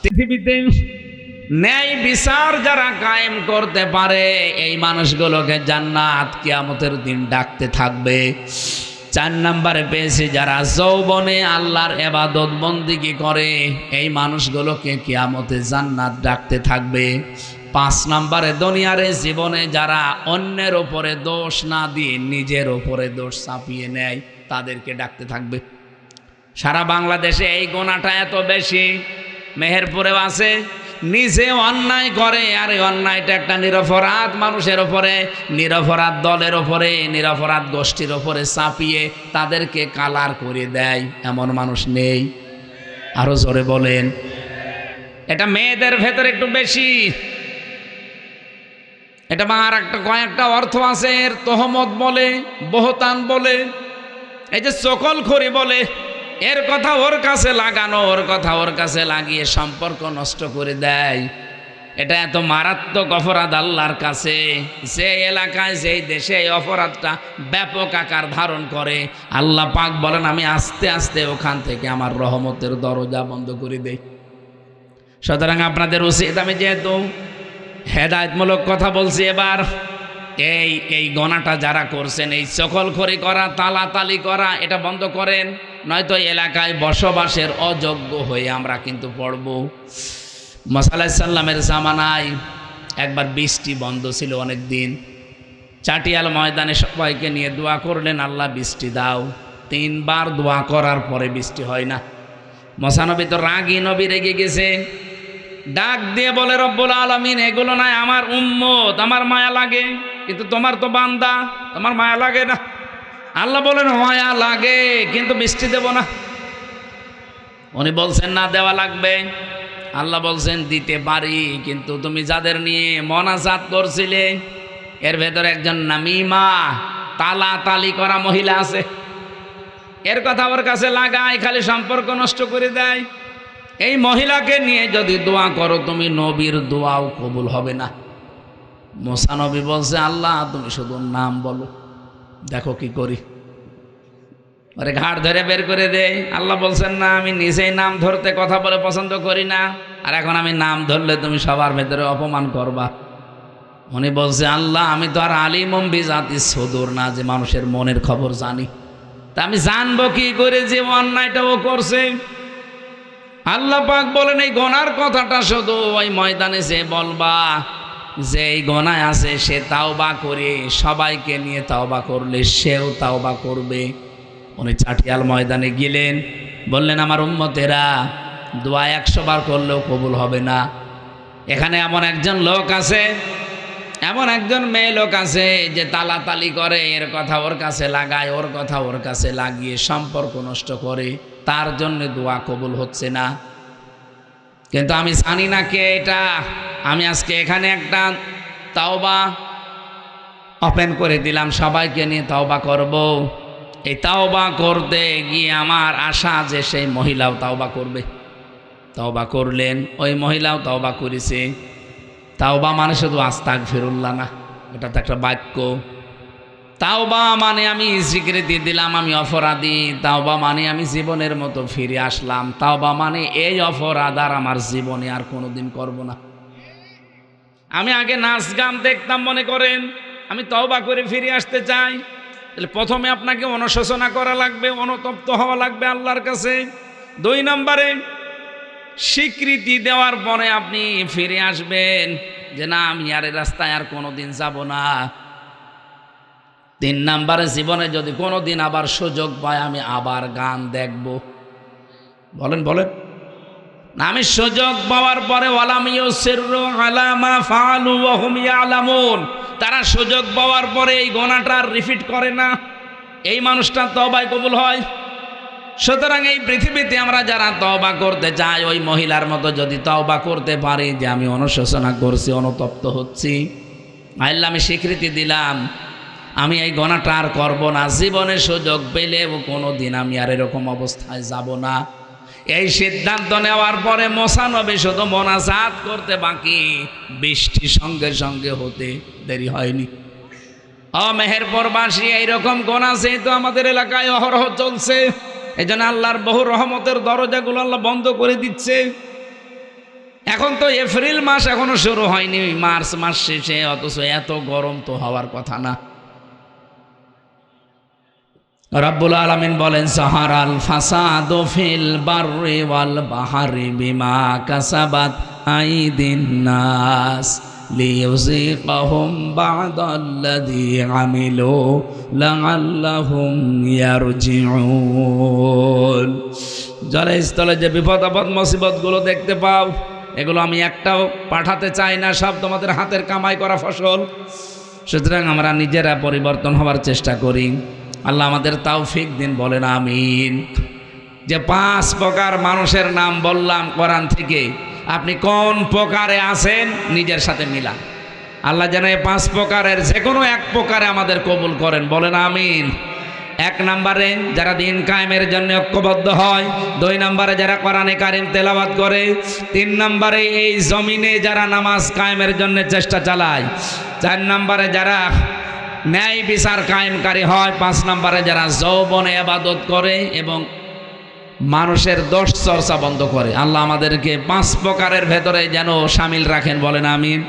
পৃথিবীতে ন্যায় বিচার যারা কায়েম করতে পারে, এই মানুষগুলোকে জান্নাত কিয়ামতের দিন ডাকতে থাকবে। 4 নম্বরে পেয়েছি যারা যৌবনে আল্লাহর ইবাদত বন্দেগী করে, এই মানুষগুলোকে কিয়ামতে জান্নাত ডাকতে থাকবে। 5 নম্বরে দুনিয়ার জীবনে যারা অন্যের উপরে দোষ না দিয়ে নিজের উপরে দোষ চাপিয়ে নেয়, তাদেরকে ডাকতে থাকবে। সারা বাংলাদেশে এই গোনাটা এত বেশি, মেহেরপুরেও আছে। নিজে অন্যায় করে আর এই অন্যায়টা একটা নিরপরাধ মানুষের উপরে, নিরপরাধ দলের উপরে, নিরপরাধ গোষ্ঠীর উপরে চাপিয়ে তাদেরকে কালার করে দেয়, এমন মানুষ নেই? আরো জোরে বলেন। এটা মেয়েদের ভেতরে একটু বেশি। এটা আর একটা কয়েকটা অর্থ আছে, এর তহমত বলে, বহতান বলে, এই যে চকলখড়ি বলে, এর কথা ওর কাছে লাগানো, ওর কথা ওর কাছে লাগিয়ে সম্পর্ক নষ্ট করে দেয়। এটা এত মারাত্মক অপরাধ আল্লাহর কাছে। যে এলাকায় যেই দেশে এই অপরাধটা ব্যাপক আকার ধারণ করে, আল্লাহ পাক বলেন আমি আস্তে আস্তে ওখান থেকে আমার রহমতের দরজা বন্ধ করে দেই। সুতরাং আপনাদের উচিত, আমি যেহেতু হেদায়েতমূলক কথা বলছি, এবার এই গণাটা যারা করছেন, এই চকলখড়ি করা, তালাতালি করা, এটা বন্ধ করেন, নয়তো এলাকায় বসবাসের অযোগ্য হয়ে আমরা কিন্তু পড়ব। মুসা আলাইহিস সালামের জামানায় একবার বৃষ্টি বন্ধ ছিল অনেক দিন। চাটিয়াল ময়দানে সবাইকে নিয়ে দোয়া করলেন, আল্লাহ বৃষ্টি দাও। 3 বার দোয়া করার পরে বৃষ্টি হয় না। মুসা নবী তো রাগী নবী, রেগে গেছে। ডাক দিয়ে বলে রব্বুল আলামিন, এগুলো নয় আমার উম্মত, আমার মায়া লাগে, কিন্তু তোমার তো বান্দা, তোমার মায়া লাগে না। আল্লাহ বলেন মায়া লাগে, কিন্তু বৃষ্টি দেব না। উনি বলছেন না দেওয়া লাগবে। আল্লাহ বলছেন দিতে পারি, কিন্তু তুমি যাদের নিয়ে মোনাজাত করছিলে, এর ভেতরে একজন নামিমা, তালাতালি করা মহিলা আছে, এর কথা ওর কাছে লাগায়, খালি সম্পর্ক নষ্ট করে দেয়। এই মহিলাকে নিয়ে যদি দোয়া করো তুমি, নবীর দোয়াও কবুল হবে না। মুসা নবী বলছে আল্লাহ তুমি শুধু নাম বলো, দেখো কি করি। আরে ঘাট ধরে বের করে দেয়। আল্লাহ বলছেন না, আমি নিজেই নাম ধরতে কথা বলে পছন্দ করি না, আর এখন আমি নাম ধরলে তুমি সবার ভেতরে অপমান করবা। উনি বলছে আল্লাহ আমি তো আর আলিমুম বিজাতিস সুদূর না, যে মানুষের মনের খবর জানি, তা আমি জানবো কি করে যে অন্যায়টা ও করছে। আল্লাহ পাক বলেন এই গোনার কথাটা শুধু ওই ময়দানে যে বলবা, যে এই গোনায় আছে সে তাওবা করে, সবাইকে নিয়ে তাওবা করলে সেও তাওবা করবে। উনি চাটিয়াল ময়দানে গেলেন, বললেন আমার উম্মতেরা দোয়া 100 বার করলেও কবুল হবে না। এখানে এমন একজন লোক আছে, এমন একজন মেয়ে লোক আছে যে তালাতালি করে, এর কথা ওর কাছে লাগায়, ওর কথা ওর কাছে লাগিয়ে সম্পর্ক নষ্ট করে, তার জন্য দোয়া কবুল হচ্ছে না। কিন্তু আমি জানি না কে এটা। আমি আজকে এখানে একটা তাওবা ওপেন করে দিলাম, সবাইকে নিয়ে তাওবা করব। এই তাওবা করতে গিয়ে আমার আশা যে সেই মহিলাও তাওবা করবে। তাওবা করলেন, ওই মহিলাও তাওবা করেছে। তাওবা মানে শুধু আস্তাগফিরুল্লাহ না, এটা তো একটা বাক্য। তাওবা মানে আমি স্বীকৃতি দিলাম আমি অপরাধী, তাওবা মানে আমি জীবনের মতো ফিরে আসলাম, তাওবা মানে এই অপরাধ আর আমার জীবনে আর কোনোদিন করব না। আমি আগে নাচ গান দেখতাম, মনে করেন আমি তওবা করে ফিরে আসতে চাই, তাহলে প্রথমে আপনাকে অনুশোচনা করা লাগবে, অনুতপ্ত হওয়া লাগবে আল্লাহর কাছে। 2 নম্বরে স্বীকৃতি দেওয়ার পরে আপনি ফিরে আসবেন যে না, আমি আর এই রাস্তায় আর কোনোদিন যাব না। 3 নম্বরে জীবনে যদি কোনোদিন আবার সুযোগ পায় আমি আবার গান দেখব। বলেন বলেন না, আমি সুযোগ পাওয়ার পরে ওয়ালাম ইউসিররু আলা মা ফাআলু ওয়া হুম ইয়ালামুন, তারা সুযোগ পাওয়ার পরে এই গুনাহটা রিপিট করে না, এই মানুষটা তওবায় কবুল হয়। সুতরাং এই পৃথিবীতে আমরা যারা তওবা করতে চাই ওই মহিলার মতো যদি তওবা করতে পারি যে আমি অনুশোচনা করছি, অনুতপ্ত হচ্ছি, আল্লাহ আমি স্বীকৃতি দিলাম আমি এই গুনাহটা আর করব না, জীবনে সুযোগ পেলেও কোনোদিন আমি আর এরকম অবস্থায় যাব না, এই সিদ্ধান্ত নেওয়ার পরে মুসা নবী শুধু মোনাজাত করতে বাকি, বৃষ্টি সঙ্গে সঙ্গে হতে দেরি হয়নি। মেহেরপুরবাসী এইরকম গুনাহ যেহেতু আমাদের এলাকায় অহরহ চলছে, এই জন্য আল্লাহর বহু রহমতের দরজাগুলো আল্লাহ বন্ধ করে দিচ্ছে। এখন তো এপ্রিল মাস এখনো শুরু হয়নি, মার্চ মাস শেষে, অথচ এত গরম তো হওয়ার কথা না। রব্বুল আলামিন বলেন সাহারাল ফাসাদু ফিল বাররি ওয়াল বাহরি বিমা কাসাবাত আইদিন নাস লিইউযিকাহুম বা'দাল্লাযী আমিলু লাআল্লাহুম ইয়ারজিউন। জলে স্থলে যে বিপদ আপদ মুসিবতগুলো দেখতে পাও, এগুলো আমি একটাও পাঠাতে চাই না, সব তোমাদের হাতের কামাই করা ফসল। সুতরাং আমরা নিজেরা পরিবর্তন হওয়ার চেষ্টা করি, আল্লাহ আমাদের তৌফিক দিন, বলেন আমিন। যে 5 প্রকার মানুষের নাম বললাম কোরআন থেকে, আপনি কোন প্রকারে আছেন নিজের সাথে মিলান। আল্লাহ যেন এই 5 প্রকারের যে কোনো এক প্রকারে আমাদের কবুল করেন, বলেন আমিন। 1 নম্বরে যারা দিন কায়েমের জন্য ঐক্যবদ্ধ হয়, 2 নম্বরে যারা কোরআনে কারিম তেলাওয়াত করে, 3 নম্বরে এই জমিনে যারা নামাজ কায়েমের জন্য চেষ্টা চালায়, 4 নম্বরে যারা ন্যায় বিচার কায়েমকারী হয়, 5 নম্বরে যারা যৌবনে ইবাদত করে এবং মানুষের দোষ চর্চা বন্ধ করে। আল্লাহ আমাদেরকে 5 প্রকারের ভেতরে যেন শামিল রাখেন, বলেন আমিন।